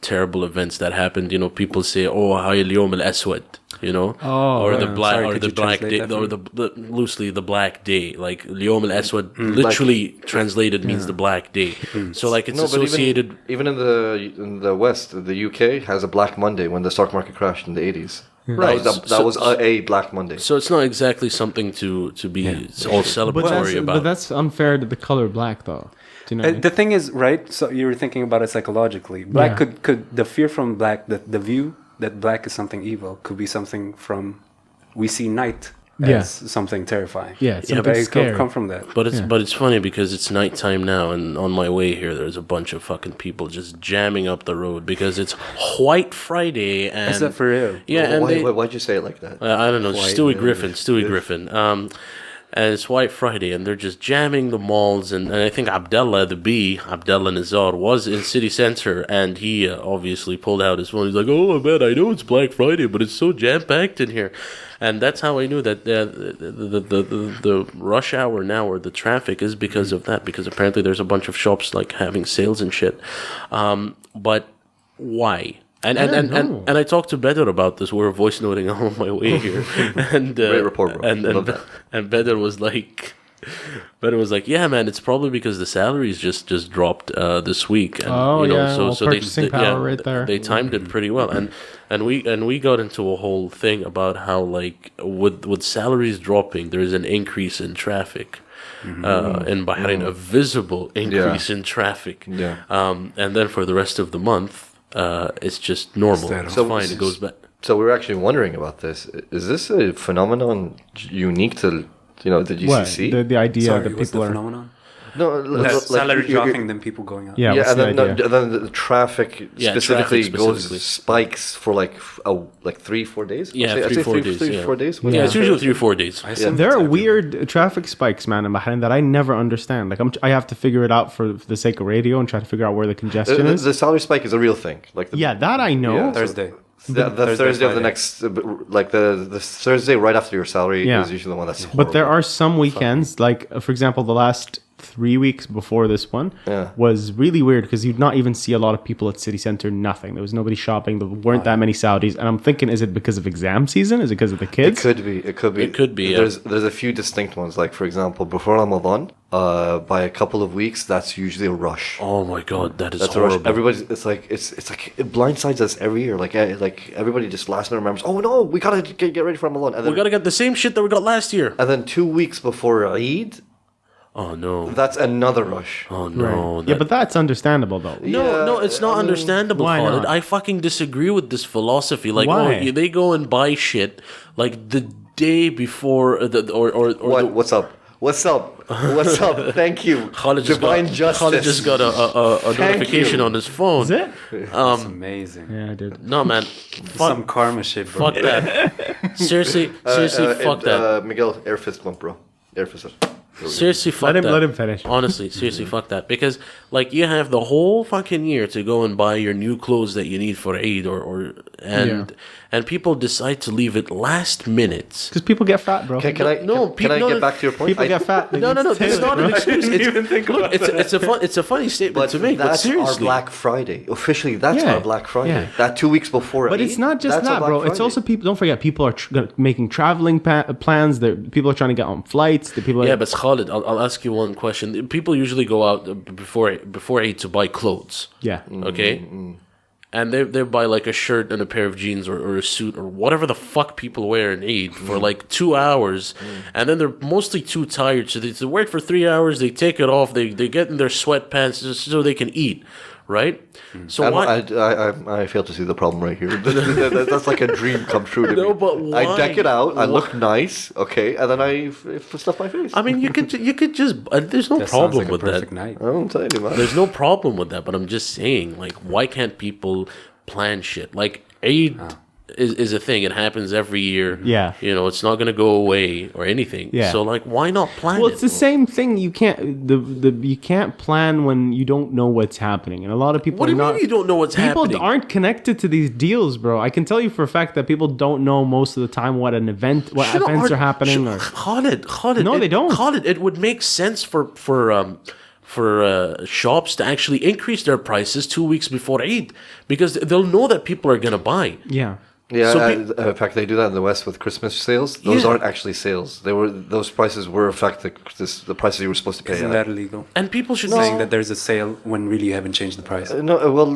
terrible events that happened. People say, "Oh, hay al-yawm al-aswad," or the black day, or the loosely the black day. Like al-yawm al-aswad, literally translated means the black day. So like it's associated. Even in the West, the UK has a Black Monday when the stock market crashed in the 80s. Right. That was a Black Monday. So it's not exactly something to be all celebratory about. But that's unfair to the color black, though. Do you know the thing is, right? So you were thinking about it psychologically. Black could the fear from black, the view that black is something evil, could be something from we see night as something terrifying. Yeah, it's something scary. Come from that. But it's funny because it's nighttime now, and on my way here, there's a bunch of fucking people just jamming up the road because it's White Friday. And is that for real? Yeah. Why'd you say it like that? I don't know. Stewie Griffin. And it's White Friday, and they're just jamming the malls. And I think Abdullah Nazar, was in city center, and he obviously pulled out his phone. He's like, "Oh, man, I know it's Black Friday, but it's so jam-packed in here." And that's how I knew that the rush hour now, or the traffic, is because of that. Because apparently there's a bunch of shops like having sales and shit. But why? And I talked to Bedr about this. We were voice noting on my way here, and great report, bro. And Bedr was like, yeah, man, it's probably because the salaries just dropped this week. And, so purchasing power right there. They timed it pretty well, and we got into a whole thing about how like with salaries dropping, there is an increase in traffic. In Bahrain, a visible increase in traffic. Yeah. And then for the rest of the month, it's just normal. It's fine. It goes back. So we were actually wondering about this. Is this a phenomenon unique to the GCC? The idea Sorry, that people are. Phenomenon? No, salary dropping, then people going up. Yeah, and then the traffic specifically spikes for like 3-4 days. Yeah, 3-4 days. 3-4 days. Yeah, it's usually 3-4 days. There are weird traffic spikes, man, in Bahrain that I never understand. Like I have to figure it out for the sake of radio and try to figure out where the congestion is. The salary spike is a real thing. That I know. Yeah, Thursday. The Thursday of the next, like the Thursday right after your salary is usually the one that's horrible. But there are some weekends, like for example, the last 3 weeks before this one was really weird because you'd not even see a lot of people at city center. Nothing. There was nobody shopping. There weren't that many Saudis. And I'm thinking, is it because of exam season? Is it because of the kids? It could be. There's a few distinct ones. Like for example, before Ramadan, by a couple of weeks, that's usually a rush. Oh my god, that's horrible. horrible. Everybody's it's like it blindsides us every year. Like everybody just last minute remembers. Oh no, we gotta get ready for Ramadan. And then, we gotta get the same shit that we got last year. And then 2 weeks before Eid. Oh no. That's another rush. Oh no. Yeah, but that's understandable though. No, it's not understandable, why Khalid. not? I fucking disagree with this philosophy. Like, Why? they go and buy shit like the day before What's up? What's up? What's up? Thank you. Divine justice. Khalid just got a Thank notification you. on his phone. Is it? That's amazing. Yeah, dude. No, man. Some karma shit, bro. Fuck that. Seriously, fuck that. Miguel, air fist bump, bro. Air fist bump. Seriously, fuck that. Let him finish. Honestly, seriously, fuck that. Because, like, you have the whole fucking year to go and buy your new clothes that you need for Eid and people decide to leave it last minute. Because people get fat, bro. Can I get back to your point? People get fat. No, it's not an excuse. It's a funny statement But to make, but that's our seriously. Black Friday. Officially, that's Yeah, our Black Friday. yeah. That 2 weeks before. But Eid, it's not just that's our that, Black bro. It's Friday. also people. Don't forget, people are making traveling plans. People are trying to get on flights. The people. Yeah, but Khalid, I'll ask you one question. People usually go out before Eid to buy clothes. Yeah. Okay? And they buy like a shirt and a pair of jeans or a suit or whatever the fuck people wear in Eid for like 2 hours. And then they're mostly too tired. So they wear it for 3 hours. They take it off. They get in their sweatpants just so they can eat. Right? So why? I fail to see the problem right here. That's like a dream come true to me. No, but why? I deck it out. I look nice, okay, and then I stuff my face. I mean, you could just. There's no That sounds problem like a with perfect that. night. I don't tell you, man. There's no problem with that, but I'm just saying, like, why can't people plan shit? Like, Eid is a thing. It happens every year. Yeah. You know, it's not going to go away or anything. Yeah. So, like, why not plan Well, it? it's the same thing. You can't you can't plan when you don't know what's happening, and a lot of people. What do are you not, mean you don't know what's people happening? aren't connected to these deals, bro. I can tell you for a fact that people don't know most of the time what events are happening. Khalid, No, they don't. Khalid, it would make sense for shops to actually increase their prices 2 weeks before Eid because they'll know that people are going to buy. Yeah. Yeah, So in fact, they do that in the West with Christmas sales. Those Yeah. aren't actually sales. Those prices were in fact the prices you were supposed to pay. Isn't that illegal? And people should Saying that there's a sale when really you haven't changed the price. No, well,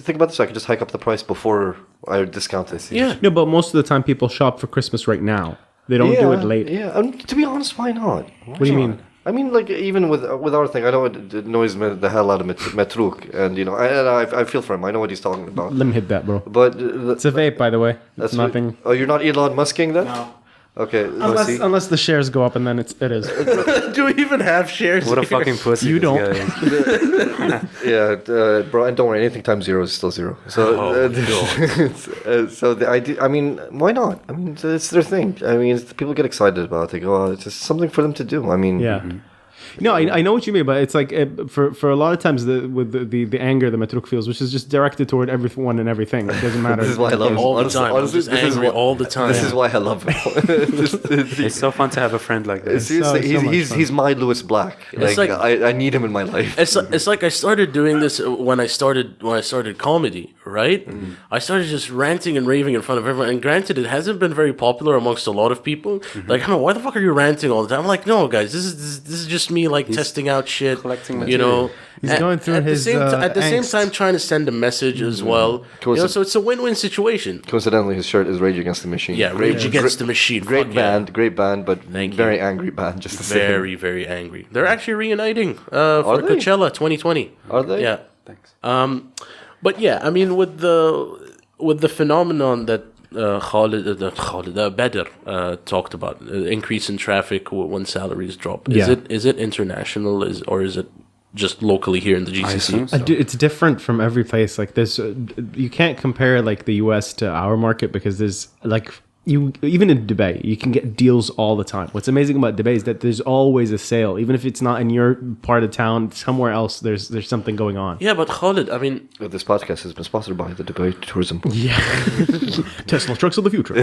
think about this. I could just hike up the price before I discount it. Yeah. No, but most of the time people shop for Christmas right now. They don't do it late. Yeah, to be honest, why not? What do you mean? I mean, like even with our thing, I know it annoys me the hell out of Metruk, and you know, I feel for him. I know what he's talking about. Let me hit that, bro. But It's a vape, by the way. It's nothing. Oh, you're not Elon Musking then? No. Okay. let's see. Unless the shares go up, and then it is. Do we even have shares? What a here? fucking pussy. You this don't. guy is. Yeah, bro, and don't worry. Anything times zero is still zero. So, so the idea. I mean, why not? I mean, it's their thing. I mean, people get excited about it. They go, oh, it's just something for them to do. I mean, Yeah. No, I know what you mean, but it's like for a lot of times with the anger the Matruk feels, which is just directed toward everyone and everything. It doesn't matter. This is why I love him. All the Honestly- time. honestly, I'm just angry all the time. This is why I love him. It's so fun to have a friend like this. Seriously, so much fun. he's my Lewis Black. Like, like- I need him in my life. It's like I started doing this when I started comedy, right? I started just ranting and raving in front of everyone. And granted, it hasn't been very popular amongst a lot of people. Like, I don't know, why the fuck are you ranting all the time? I'm like, no, guys, this is just me like testing out shit. collecting You know, He's going through at his, at the same angst. time trying to send a message as well. You know, so it's a win-win situation. Coincidentally, his shirt is Rage Against the Machine. Yeah, Rage Against the Machine. Great Fuck yeah. band, but Thank you. very angry band. Just the same. Very, very angry. They're actually reuniting for they? Coachella 2020. Are they? Yeah. Thanks. But yeah, I mean, with the phenomenon that Badr talked about, increase in traffic when salaries drop. Is it international? Or is it just locally here in the GCC? assume so. It's different from every place. Like there's, you can't compare like the US to our market because there's like even in Dubai, you can get deals all the time. What's amazing about Dubai is that there's always a sale, even if it's not in your part of town, somewhere else. There's something going on. Yeah, but Khalid, I mean, This podcast has been sponsored by the Dubai Tourism Board. Yeah, Tesla trucks of the future.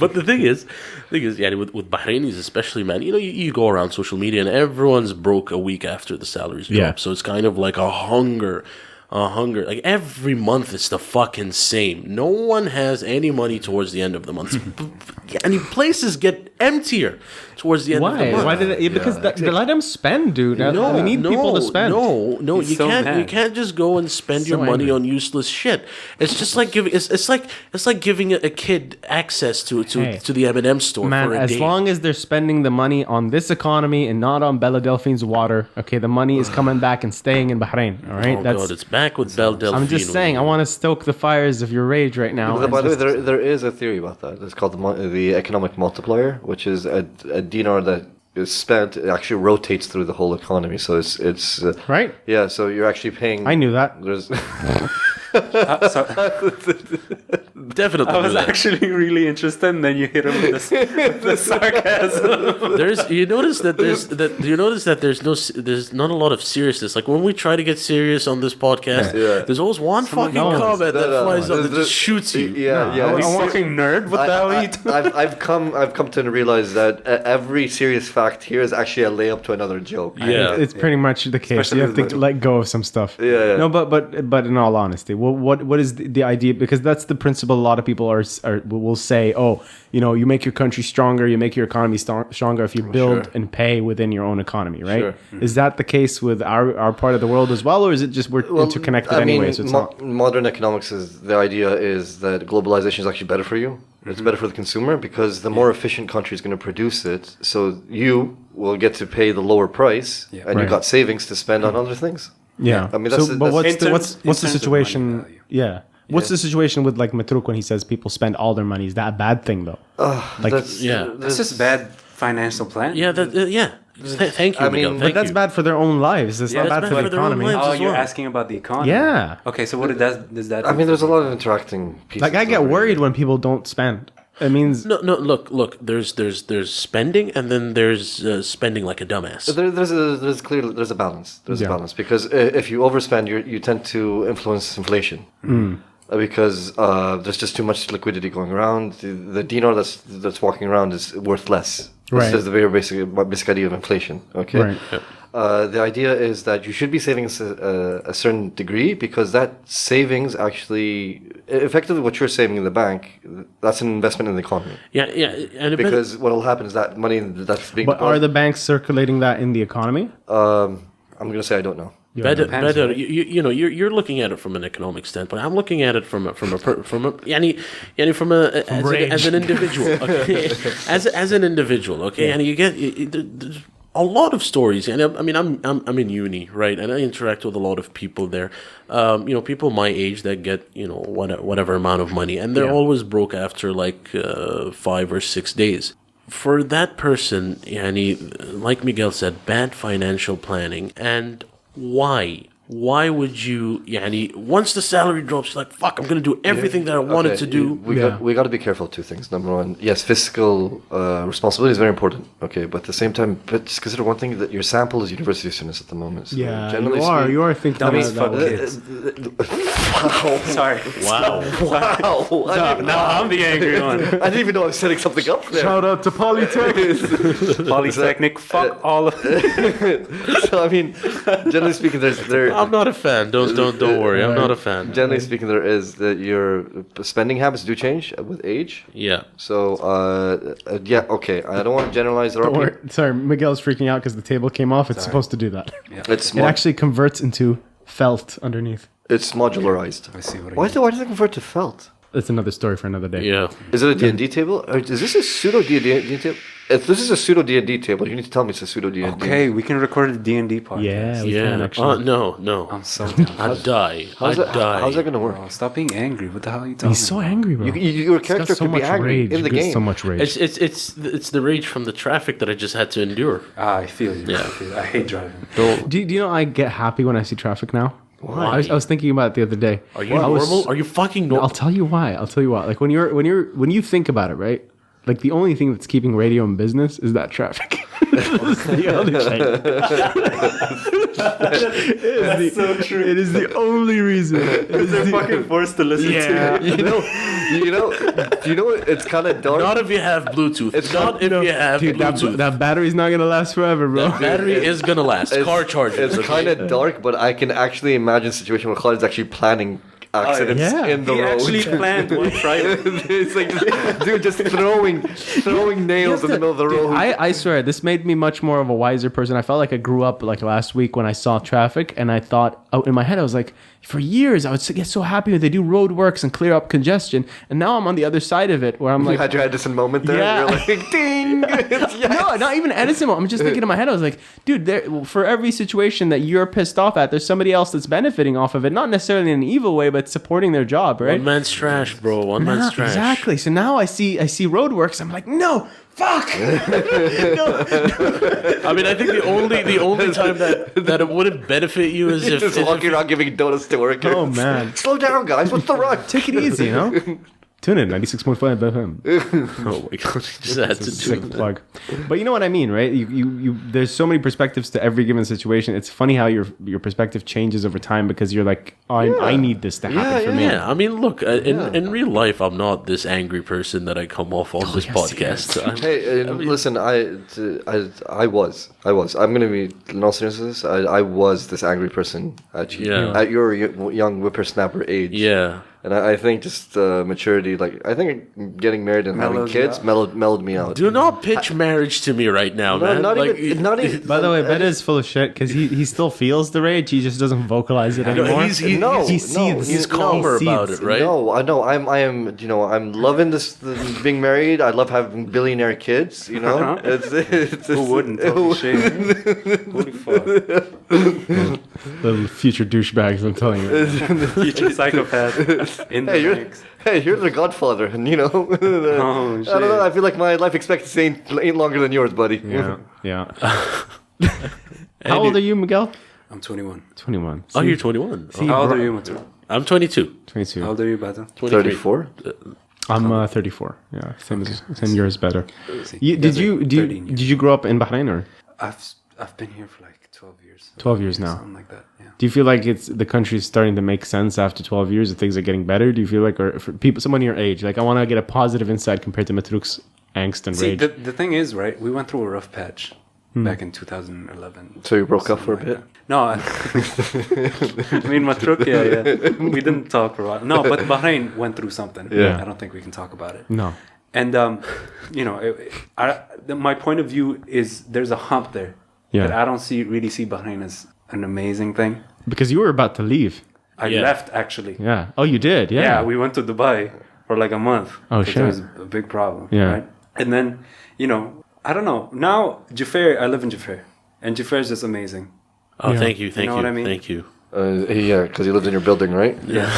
but the thing is, yeah, with Bahrainis especially, man, you know, you go around social media and everyone's broke a week after the salaries drop. Yeah. So it's kind of like a hunger. Like every month it's the fucking same. No one has any money towards the end of the month. And places get emptier towards the end of the Why? month. Why did it? Because let them spend, dude. We need people to spend. No, He's you so can't. mad. You can't just go and spend your So money angry. on useless shit. It's just like giving. It's like giving a kid access to the M&M store Man, for a as day. long as they're spending the money on this economy and not on Bella Delphine's water, okay, the money is coming back and staying in Bahrain. All right, Oh God, it's back with Belle Delphine. I'm just saying. I want to stoke the fires of your rage right now. By and the way, just- there is a theory about that. It's called the economic multiplier, which is a dinar that is spent. It actually rotates through the whole economy. So it's Right? Yeah, so you're actually paying. I knew that. There's Definitely. I was do that. actually really interested, and then you hit him with the sarcasm. You notice that there's not a lot of seriousness. Like when we try to get serious on this podcast, there's always one fucking comment that flies up that just shoots you. Yeah. You fucking nerd. What the hell are you doing? I've come to realize that every serious fact here is actually a layup to another joke. Yeah. It's pretty much the case. Especially You have to with- let go of some stuff. Yeah. No, but in all honesty, what is the idea? Because that's the principle. A lot of people will say, oh, you make your country stronger, you make your economy stronger if you build and pay within your own economy, right? Sure. Is that the case with our part of the world as well, or is it just we're interconnected anyway? So it's not. Modern economics is the idea is that globalization is actually better for you. It's better for the consumer because the more efficient country is going to produce it, so you will get to pay the lower price, and you got savings to spend on other things. Yeah. I mean, so, that's- but that's- what's the in terms of situation? money value. Yeah. What's the situation with like Matruk when he says people spend all their money? Is that a bad thing though? That's just bad financial plan. Yeah, thank you. I mean, Miguel. But Thank that's you. bad for their own lives. It's not that's bad bad for the for their own economy. lives. Oh, as you're well. asking about the economy. Yeah. Okay, so what does that? I mean, there's a lot of interacting pieces. Like I get worried when people don't spend. It means No. Look. There's spending, and then there's spending like a dumbass. There's a balance. There's a balance because if you overspend, you tend to influence inflation. Because there's just too much liquidity going around. The dinar that's walking around is worth less. Right. This is the very basic idea of inflation. Okay. Right. The idea is that you should be saving a certain degree because that savings actually, effectively, what you're saving in the bank, that's an investment in the economy. Yeah, and Because what will happen is that money that's being. But are the banks circulating that in the economy? I'm going to say I don't know. better. right? You're looking at it from an economic standpoint. I'm looking at it from an individual. Okay, as an individual. Okay, and you get. There's a lot of stories, and I mean, I'm in uni, right, and I interact with a lot of people there. People my age that get whatever amount of money, and they're always broke after like 5 or 6 days. For that person, like Miguel said, bad financial planning, and why? Why would you, once the salary drops, you're like, fuck, I'm going to do everything that I wanted to do. We got to be careful of two things. Number one, yes, fiscal responsibility is very important. Okay, but at the same time, but just consider one thing that your sample is university students at the moment. So generally you are thinking Dummies about fuck that. kids. Sorry. Wow. Wow! Now I'm the angry one. I didn't even know I was setting something up there. Shout out to Polytech. Polytechnic, fuck all of So I mean, generally speaking, there. I'm not a fan. Don't worry. I'm not a fan. Generally speaking, there is that your spending habits do change with age. Yeah. So okay. I don't want to generalize. There are Or, sorry, Miguel's freaking out because the table came off. It's supposed to do that. It's It actually converts into felt underneath. it's modularized. I see what Why does it convert to felt? That's another story for another day. Yeah. Is it a D&D table? Or is this a pseudo D&D table? If this is a pseudo D&D table, you need to tell me it's a pseudo D&D. Okay, we can record the D&D podcast. Yeah, we can Yeah. actually. No. I'm so down. I'd die. How's I'd die. how's that going to work? Bro, stop being angry. What the hell are you talking He's so angry, bro. Your He's got character so could be much angry rage. in the He's got game. so much rage. It's the rage from the traffic that I just had to endure. I feel you. Yeah. I hate driving. Do you know I get happy when I see traffic now? Why? I was thinking about it the other day. Are you normal? Are you fucking normal? I'll tell you why. Like when you think about it, right? Like the only thing that's keeping radio in business is that traffic. It's the only thing. That's so true. It is the only reason. They're fucking forced to listen to You know, it's kind of dark. Not if you have Bluetooth. It's not if you have Dude, Bluetooth. that battery's not gonna last forever, bro. That battery is gonna last. Car chargers. It's kind of dark, but I can actually imagine a situation where Khalid's actually planning accidents in the he road. actually planned one Friday. It's like, dude, just throwing nails in the middle of the road. I swear, this made me much more of a wiser person. I felt like I grew up like last week when I saw traffic, and I thought, in my head, I was like, for years, I would get so happy when they do road works and clear up congestion, and now I'm on the other side of it, where I'm like, you had your Edison moment there. Yeah. You're like, ding. Yes. No, not even Edison. I'm just thinking in my head, I was like, dude, for every situation that you're pissed off at, there's somebody else that's benefiting off of it, not necessarily in an evil way, but supporting their job, right? One man's trash, bro. One man's trash. Exactly. So now I see roadworks. I'm like, no, fuck. No. I mean, I think the only time that it wouldn't benefit you is if Just walking around giving donuts to work. Oh man, Slow down, guys. What's the rush? take it easy, you know. Tune in 96.5 FM. Oh my god, just had to Sick do that. plug. But you know what I mean, right? You there's so many perspectives to every given situation. It's funny how your perspective changes over time because you're like, I need this to happen for me. Yeah, I mean, look, in real life, I'm not this angry person that I come off on this podcast. Hey, listen, I was. I'm gonna be in all seriousness. I was this angry person at you, at your young whippersnapper age. Yeah. And I think just maturity, like I think getting married and having kids mellowed me out. Do not pitch marriage to me right now, man. Not even. By the way, Beta is full of shit because he still feels the rage. He just doesn't vocalize it anymore. He's calmer about it, right? No, I know. I am. You know, I'm loving this being married. I love having billionaire kids. You know, it's Who wouldn't? Holy fuck. Little future douchebags, I'm telling you. Future psychopath. In the ranks. You're the Godfather, and you know. Oh, shit. I don't know. I feel like my life expectancy ain't longer than yours, buddy. Yeah. How old are you, Miguel? I'm 21. 21. Oh, you're 21. How old are you, Matur? I'm 22. 22. How old are you, Bata? 34. I'm 34. Yeah, same yours, better. Did you grow up in Bahrain or? I've been here for like 12 years. 12 years now. Something like that. Yeah. Do you feel like the country's starting to make sense after 12 years? That things are getting better? Do you feel like, or for people, someone your age, like I want to get a positive insight compared to Matruk's angst and rage? The thing is, right? We went through a rough patch back in 2011. So you broke up for a bit? No, I mean Matruk, yeah. We didn't talk for a while. No, but Bahrain went through something. Yeah. I don't think we can talk about it. No. And you know, my point of view is there's a hump there. Yeah. That I don't really see Bahrain as an amazing thing. Because you were about to leave. I left actually. Yeah. Oh, you did? Yeah. Yeah, we went to Dubai for like a month. Oh, shit. It was a big problem. Yeah. Right? And then, you know, I don't know. Now, Jufair, I live in Jufair. And Jufair is just amazing. Oh, thank you. You know what I mean? Thank you. Yeah, because he lived in your building, right? Yeah.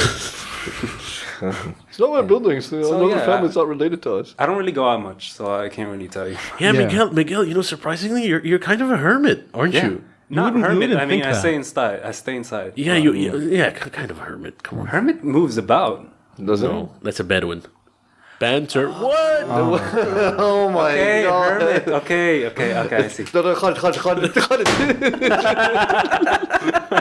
It's not my building. It's another yeah, family's not related to us. I don't really go out much, so I can't really tell you. Yeah, Yeah. Miguel, you know, surprisingly, you're kind of a hermit, aren't you? Not wouldn't- you hermit. wouldn't I mean, think I stay inside. I stay inside. Yeah, kind of a hermit. Come on. Hermit moves about. Doesn't No, that's a Bedouin. Banter. What? Oh my Okay, god. hermit. Okay, I see. No, Khalid.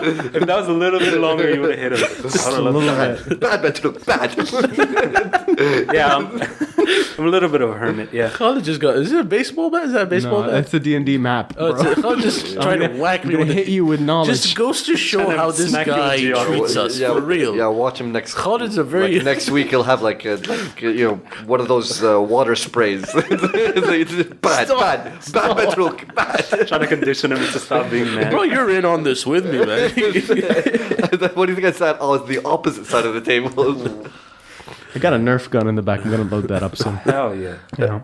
If that was a little bit longer, you would have hit him. Just a little bit. Bad, look, bad. Yeah, I'm a little bit of a hermit. Yeah. Khalid just got. Is it a baseball bat? Is that a baseball No, bat? that's the D&D map. Oh, bro. Khalid just trying to whack me I'm with gonna hit you with knowledge. Just goes to show Trying to how this smack you with guy geography. treats us Yeah, for real. Yeah, watch him next. Khalid's a very Like next week he'll have like you know, one of those water sprays. Bad, Matruk, bad. Trying to condition him to stop being mad. Bro, you're in on this with me, man. What do you think I said? Oh, it's the opposite side of the table. I got a Nerf gun in the back. I'm gonna load that up soon. Hell yeah. You know? No,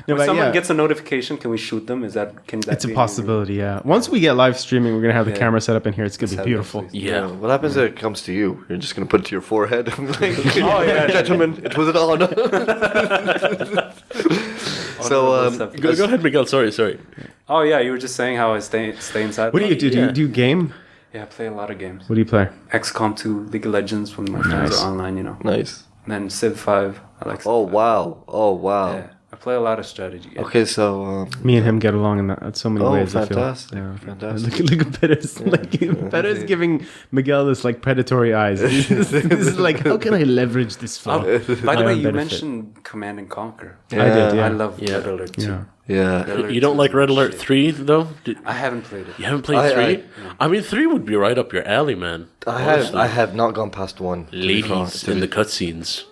When but someone yeah, gets a notification, can we shoot them? Can that it's a be- possibility. Yeah. Once we get live streaming, we're gonna have the Yeah. camera set up in here. It's gonna Let's be have beautiful. that, please. Yeah. What happens if it comes to you? You're just gonna put it to your forehead. Like, Oh, yeah. gentlemen, it was an honor. So, Go ahead, Miguel. Sorry. Oh yeah, you were just saying how I stay inside. What do you do? Yeah. Do you game? Yeah, I play a lot of games. What do you play? XCOM 2, League of Legends when my friends Nice. are online, you know. nice. And then Civ 5. I like Civ Oh 5. wow! Oh wow! Yeah. I play a lot of strategy games. Okay, so Me and him get along in that so many ways. fantastic, I feel. Yeah. fantastic. Look at Pettis. Pettis giving Miguel this like predatory eyes. This is like, how can I leverage this flaw? By the way, you benefit. mentioned Command and Conquer. I did. Yeah. I love Red Alert 2. Yeah. Yeah. Red Alert You don't 2 like is Red my Alert shit. 3 though? I haven't played it. You haven't played 3? I- I mean, 3 would be right up your alley, man. I have not gone past 1. to be frank, Ladies to in be- the cutscenes.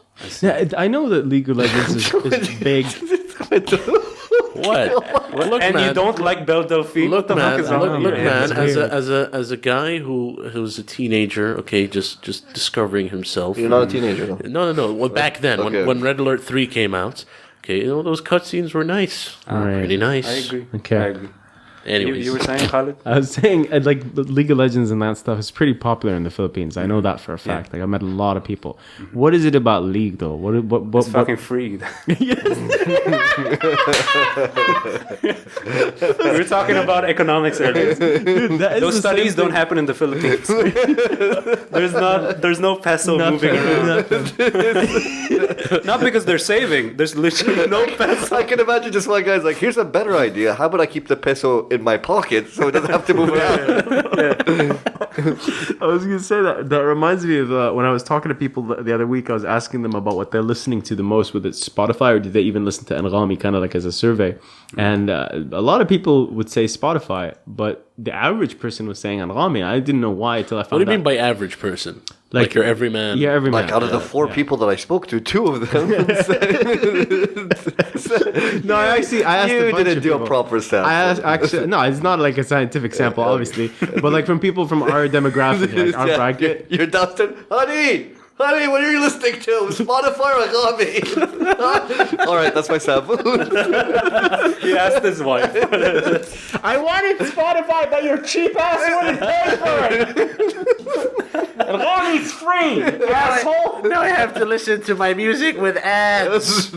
Yeah, I know that League of Legends is big. What? Look, And man. you don't like Belle Delphine? Look, What the man. fuck is wrong Look, with look you? man. it's weird. As a guy who's a teenager, okay, just discovering himself. You're not a teenager, though. No. Well, back then, Okay. when Red Alert 3 came out, okay, those cutscenes were nice. Right. Pretty nice. I agree. Okay. I agree. Anyways, You were saying, Khalid? I was saying, like, League of Legends and that stuff is pretty popular in the Philippines. I know that for a fact. Like, I met a lot of people. What is it about League, though? What It's fucking free. We were talking about economics earlier. Those studies don't happen in the Philippines. There's no peso moving around. Not because they're saving. There's literally no peso. I can imagine just one guy's like, here's a better idea. How about I keep the peso in my pocket so it doesn't have to move around? I was going to say that. That reminds me of when I was talking to people the other week, I was asking them about what they're listening to the most, whether it's Spotify or do they even listen to Anrami, kind of like as a survey. And a lot of people would say Spotify, but the average person was saying Anrami. I didn't know why until I found out. what do you mean by average person? Like your everyman? Yeah, every man. Like out of the 4 people that I spoke to, 2 of them No, I asked you a bunch didn't of do a people. proper sample. I asked, actually, no, it's not like a scientific sample, obviously, but like from people from our demographic, like our bracket. You're Dustin. Honey, what are you listening to? Spotify or Agami? All right, that's my sample. He asked his wife. I wanted Spotify, but your cheap ass wouldn't pay for it. Rami's free, asshole. Now I have to listen to my music with ads.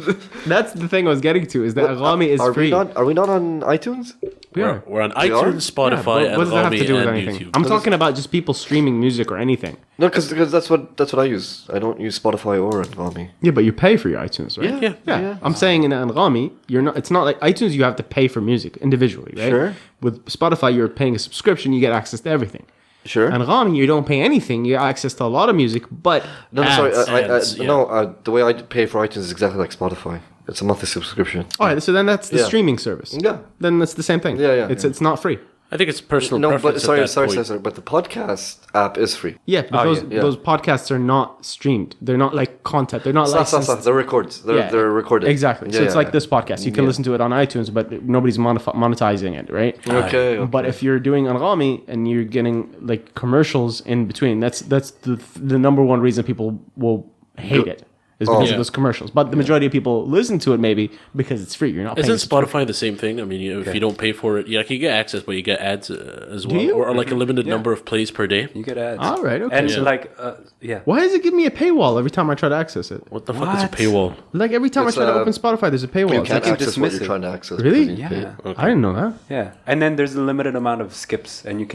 That's the thing I was getting to, is that Rami is Are free. we not on iTunes? We're on We are? iTunes, Spotify, what does that have Anrami, to do with and anything? YouTube. I'm talking about just people streaming music or anything. No, because that's what I use. I don't use Spotify or Agami. Yeah, but you pay for your iTunes, right? Yeah. I'm saying in Anrami, you're not. It's not like iTunes. You have to pay for music individually, right? Sure. With Spotify, you're paying a subscription. You get access to everything. Sure. And Anrami, you don't pay anything. You get access to a lot of music, but No, ads. sorry. ads, yeah. No, the way I pay for iTunes is exactly like Spotify. It's a monthly subscription. All right, so then that's the Yeah. streaming service. Yeah. Then that's the same thing. Yeah. It's not free. I think it's personal No, but preference sorry. at that point. But the podcast app is free. Yeah, but yeah. those podcasts are not streamed. They're not like content. They're not licensed. They're records. They're recorded. Exactly. So Yeah, it's yeah, like yeah. this podcast. You can listen to it on iTunes, but nobody's monetizing it, right? Okay. But if you're doing Anrami and you're getting like commercials in between, that's the number one reason people will hate it. Is because of those commercials. But the majority of people listen to it maybe because it's free. You're not paying. Isn't Spotify the same thing? I mean, if you don't pay for it, you get access, but you get ads as well, you? or like a limited number of plays per day. You get ads. All right, okay. And Yeah. yeah. Why does it give me a paywall every time I try to access it? What the fuck is a paywall? Like every time It's, I try to open Spotify, there's a paywall. You It's can't like, access what dismiss you're it. trying to access. Really? because you Yeah. pay. I didn't know that. Yeah. And then there's a limited amount of skips, and you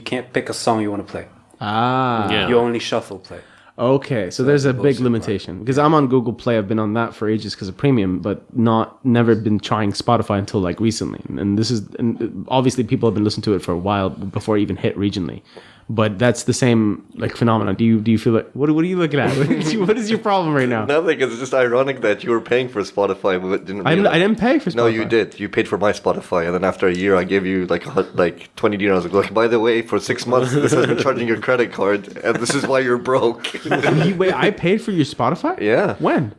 can't pick a song you want to play. Ah. Yeah. You only shuffle play. Okay, so there's a big bullshit limitation because I'm on Google Play. I've been on that for ages because of premium, but never been trying Spotify until like recently. And this is obviously people have been listening to it for a while before it even hit regionally. But that's the same like phenomenon. Do you feel like what are you looking at? What is your problem right now? Nothing. It's just ironic that you were paying for Spotify, but didn't. I realize. didn't pay for Spotify. No, you did. You paid for my Spotify, and then after a year, I gave you like 20 dinars. Like, by the way, for 6 months, this has been charging your credit card, and this is why you're broke. Wait, I paid for your Spotify? Yeah. When?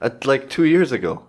At like 2 years ago.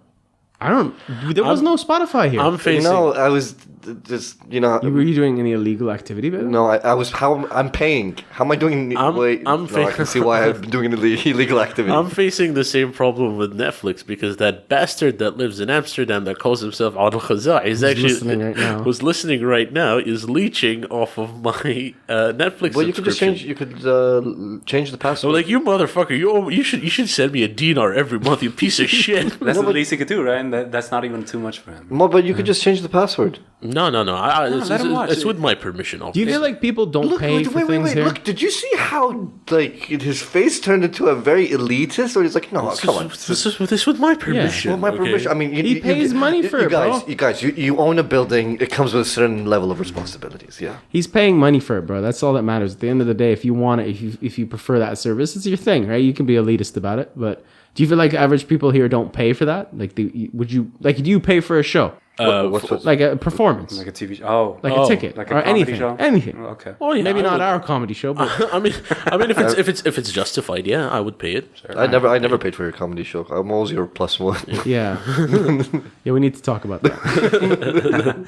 I don't. There was no Spotify here. I'm facing. I was just Were you doing any illegal activity? Babe? No, I was. I'm paying. How am I doing? I can see why I'm doing an illegal activity. I'm facing the same problem with Netflix because that bastard that lives in Amsterdam that calls himself Adel Khaza is actually listening right now. who's listening right now is leeching off of my Netflix. Well, you could just subscription. change. You could change the So password. like you motherfucker, you should send me a dinar every month, you piece of shit. That's the least he could do, right? And that's not even too much for him. No, but you could just change the password. No. let him watch It's it. with my permission. Do you feel like people don't pay for things here? Look, did you see how like his face turned into a very elitist? Or he's like, no, come on. This is with my permission. Well, my permission. I mean, He pays money for it, guys, bro. You guys, you own a building. It comes with a certain level of responsibilities. Yeah. He's paying money for it, bro. That's all that matters. At the end of the day, if you want it, if you prefer that service, it's your thing, right? You can be elitist about it, but do you feel like average people here don't pay for that? Like, do you pay for a show? What's Like a performance, Like a TV show. Oh. like a ticket, Like a or comedy anything, show? anything. Oh, okay. Oh, yeah, Maybe I not would- our comedy show, but I mean, if it's justified, yeah, I would pay it. I never paid for your comedy show. I'm always your plus one. yeah, yeah. We need to talk about that.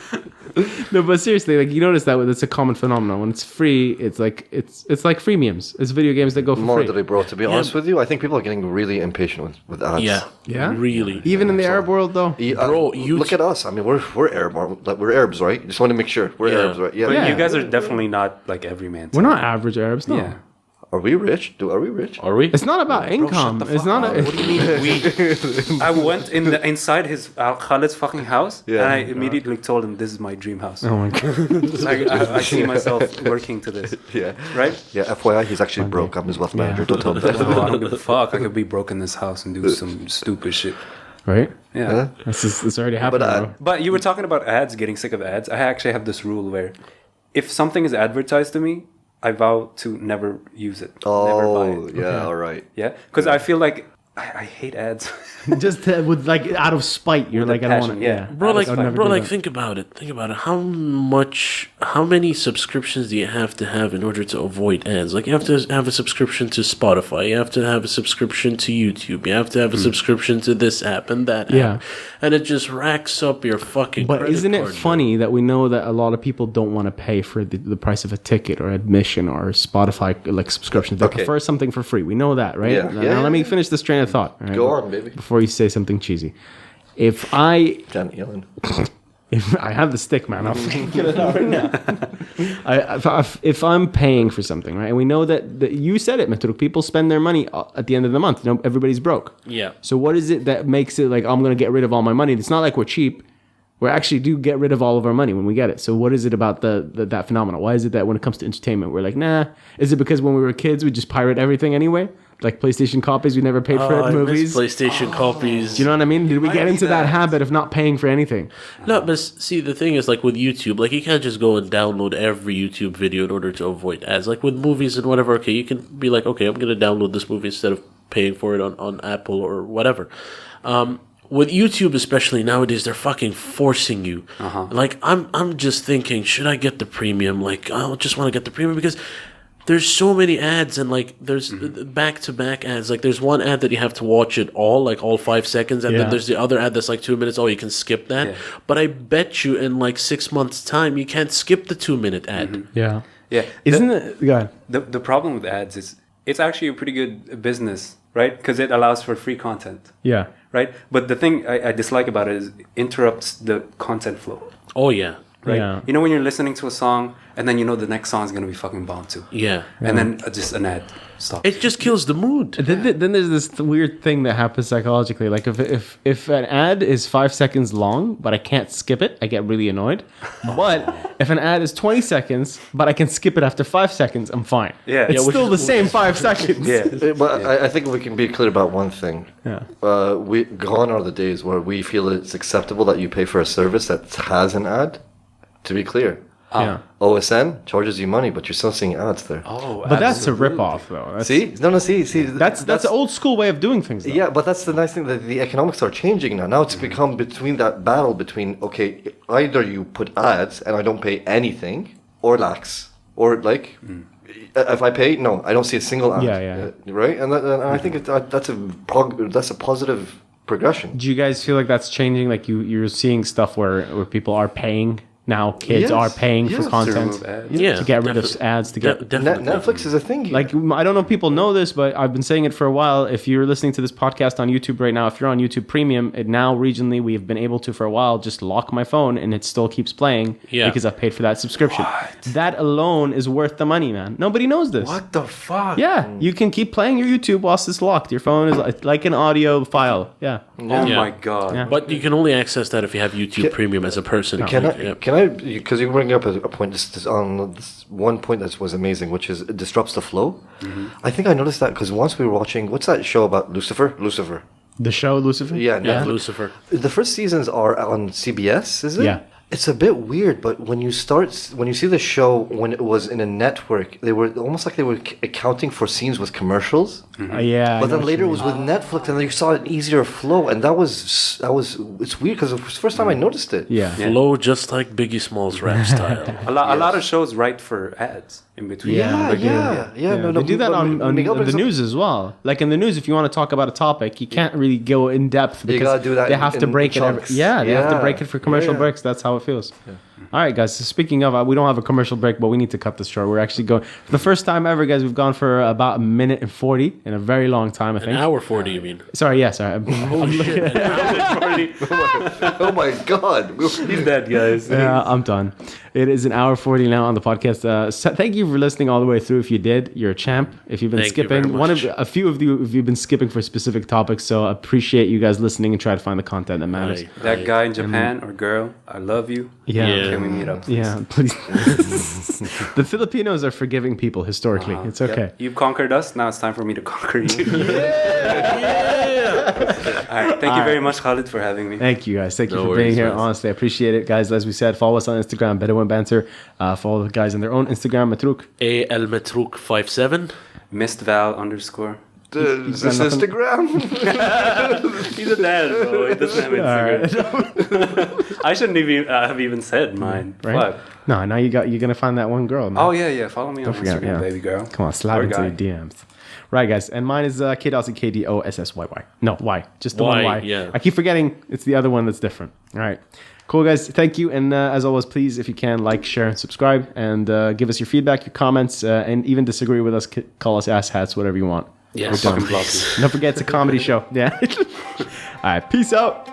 No, but seriously, like you notice that it's a common phenomenon. When it's free, it's like freemiums. It's video games that go for Moderately, free. bro. To be honest with you, I think people are getting really impatient with ads. Yeah? really. Even in the Arab world, though. Bro, look at us. I mean, we're Arab. Like, we're Arabs, right? Just want to make sure we're Yeah. Arabs, right? Yeah. But Yeah. you guys are definitely not like everyman. We're not average Arabs, no. Yeah. Are we rich? Are we rich? Are we? It's not about income. It's not. What do you mean we? I went inside his Khalid's fucking house, Yeah. and I immediately told him, "This is my dream house." Oh my god. I see myself working to this. Yeah. Right? Yeah. FYI, he's actually broke. I'm his wealth manager. Don't tell him Oh, that. I don't give a fuck. I could be broke in this house and do some stupid shit. Right? Yeah. It's already happening, bro. But you were talking about ads, getting sick of ads. I actually have this rule where if something is advertised to me, I vow to never use it. Never buy Oh, it. yeah. All right. Yeah? Because I feel like I hate ads. Just with like out of spite, you're With like, a I don't passion, want to. yeah. Bro, I would never do that. think about it. Think about it. How many subscriptions do you have to have in order to avoid ads? Like, you have to have a subscription to Spotify. You have to have a subscription to YouTube. You have to have a subscription to this app and that Yeah. app. And it just racks up your fucking But credit isn't it card, funny that we know that a lot of people don't want to pay for the price of a ticket or admission or Spotify like subscription? They Okay. prefer something for free. We know that, right? Yeah. Now, Yeah, let me yeah. finish this train of thought. all right? Go on, baby. Before you say something cheesy. If I Janet Yellen. I have the stick, man. I'll get it out right now. If I'm paying for something, right, and we know that you said it, Matruk, people spend their money at the end of the month. You know, everybody's broke. Yeah. So what is it that makes it like I'm going to get rid of all my money? It's not like we're cheap. We actually do get rid of all of our money when we get it. So what is it about that phenomenon? Why is it that when it comes to entertainment, we're like, nah? Is it because when we were kids, we just pirate everything anyway? Like PlayStation copies, we never paid for it. I miss Movies. Do PlayStation copies. you know what I mean? Did we get be into that that. habit of not paying for anything? No, but see, the thing is, like with YouTube, like you can't just go and download every YouTube video in order to avoid ads. Like with movies and whatever, okay, you can be like, okay, I'm gonna download this movie instead of paying for it on Apple or whatever. With YouTube, especially nowadays, they're fucking forcing you. Like I'm just thinking, should I get the premium? Like I just want to get the premium because there's so many ads and like there's back-to-back ads. Like there's one ad that you have to watch it all, like all 5 seconds, and Yeah. then there's the other ad that's like 2 minutes. Oh, you can skip that. Yeah. But I bet you in like 6 months' time, you can't skip the 2-minute ad. Yeah. Yeah. Isn't it? Go ahead. The problem with ads is it's actually a pretty good business, right? Because it allows for free content, Yeah. right? But the thing I dislike about it is it interrupts the content flow, Oh yeah, right? Yeah. You know when you're listening to a song and then you know the next song is going to be fucking bomb too. yeah. And then just an ad stops. It just kills the mood. Then there's this weird thing that happens psychologically. Like if an ad is 5 seconds long, but I can't skip it, I get really annoyed. But if an ad is 20 seconds, but I can skip it after 5 seconds, I'm fine. Yeah. It's Yeah, still the same 5 seconds. Yeah. But I think we can be clear about one thing. Yeah. Gone are the days where we feel it's acceptable that you pay for a service that has an ad. To be clear, Yeah. OSN charges you money, but you're still seeing ads there. Oh, But that's a absolutely. rip-off, though. That's, See, no, see. That's an old school way of doing things, though. Yeah, but that's the nice thing that the economics are changing now. Now it's become between that battle between okay, either you put ads and I don't pay anything, or lax, or like if I pay, no, I don't see a single ad. Yeah. Right, and I think that's a positive progression. Do you guys feel like that's changing? Like you're seeing stuff where people are paying now. Kids Yes, are paying yes. for To content remove ads. Yeah, to get rid of ads. To get definitely. Netflix is a thing. like I don't know if people know this, but I've been saying it for a while. If you're listening to this podcast on YouTube right now, if you're on YouTube Premium, it now regionally we have been able to for a while just lock my phone and it still keeps playing because I paid for that subscription. That alone is worth the money, man. Nobody knows this. What the fuck? Yeah, you can keep playing your YouTube whilst it's locked. Your phone is like an audio file. Yeah. Oh Yeah. my god. Yeah. But you can only access that if you have YouTube Premium as a person. Can Like, I? yeah. Can I? Because you bring up a point. This one point that was amazing, which is it disrupts the flow. I think I noticed that because once we were watching, what's that show about Lucifer? Lucifer. The show Lucifer. Yeah, Yeah, Netflix. Lucifer. The first seasons are on CBS, is it? Yeah. It's a bit weird, but when you see the show when it was in a network, they were almost like they were accounting for scenes with commercials. Yeah. But then later it was with Netflix, and you saw an easier flow, and that was it's weird because it was the first time I noticed it. Yeah. Flow just like Biggie Smalls rap style. A lot of shows write for ads in between. Yeah. No, They do that on Miguel the brings up- news as well. Like in the news, if you want to talk about a topic, you can't really go in depth because gotta do that they have to in break it. chunks. They have to Yeah. break it for commercial Yeah. breaks. That's how it feels. All right, guys. So speaking of, we don't have a commercial break, but we need to cut this short. We're actually going for the first time ever, guys. We've gone for about a minute and 40 in a very long time. I An think. hour 40, you mean? Sorry, yeah, sorry. I'm looking at Oh my god, He's dead, guys. Yeah, I'm done. It is an hour 40 now on the podcast. So thank you for listening all the way through. If you did, you're a champ. If you've been Thank you skipping, very much. a few of you, if you've been skipping for specific topics, so appreciate you guys listening and try to find the content that matters. Aye. That guy in Japan or girl, I love you. Yeah. Yeah. Can we meet up? Please? Yeah, please. The Filipinos are forgiving people historically. It's Yep. okay. You've conquered us. Now it's time for me to conquer you. All right. Thank you very much, Khalid, for having me. Thank you guys. Thank you No for worries, being here. man. Honestly, I appreciate it, guys. As we said, follow us on Instagram, Bedouin Banter. Follow the guys on their own Instagram, Matruk. AL Metruk 57. Missed Val _ is this nothing- Instagram? He's a dad, bro. He doesn't have Instagram. I shouldn't have even said mine. Right? Fuck. No, now you're gonna find that one girl. Man. Oh yeah. Follow me on forget, Instagram, yeah. baby girl. Come on, slide Or into guy. the DMs. Right, guys. And mine is KDOSSY, KDOSSYY. No, Y. Just the one Y, Y. yeah. I keep forgetting it's the other one that's different. All right. Cool, guys. Thank you. And as always, please, if you can, like, share, and subscribe. And give us your feedback, your comments, and even disagree with us. Call us asshats, whatever you want. Yes. Fucking block you. Don't forget, it's a comedy show. Yeah. All right. Peace out.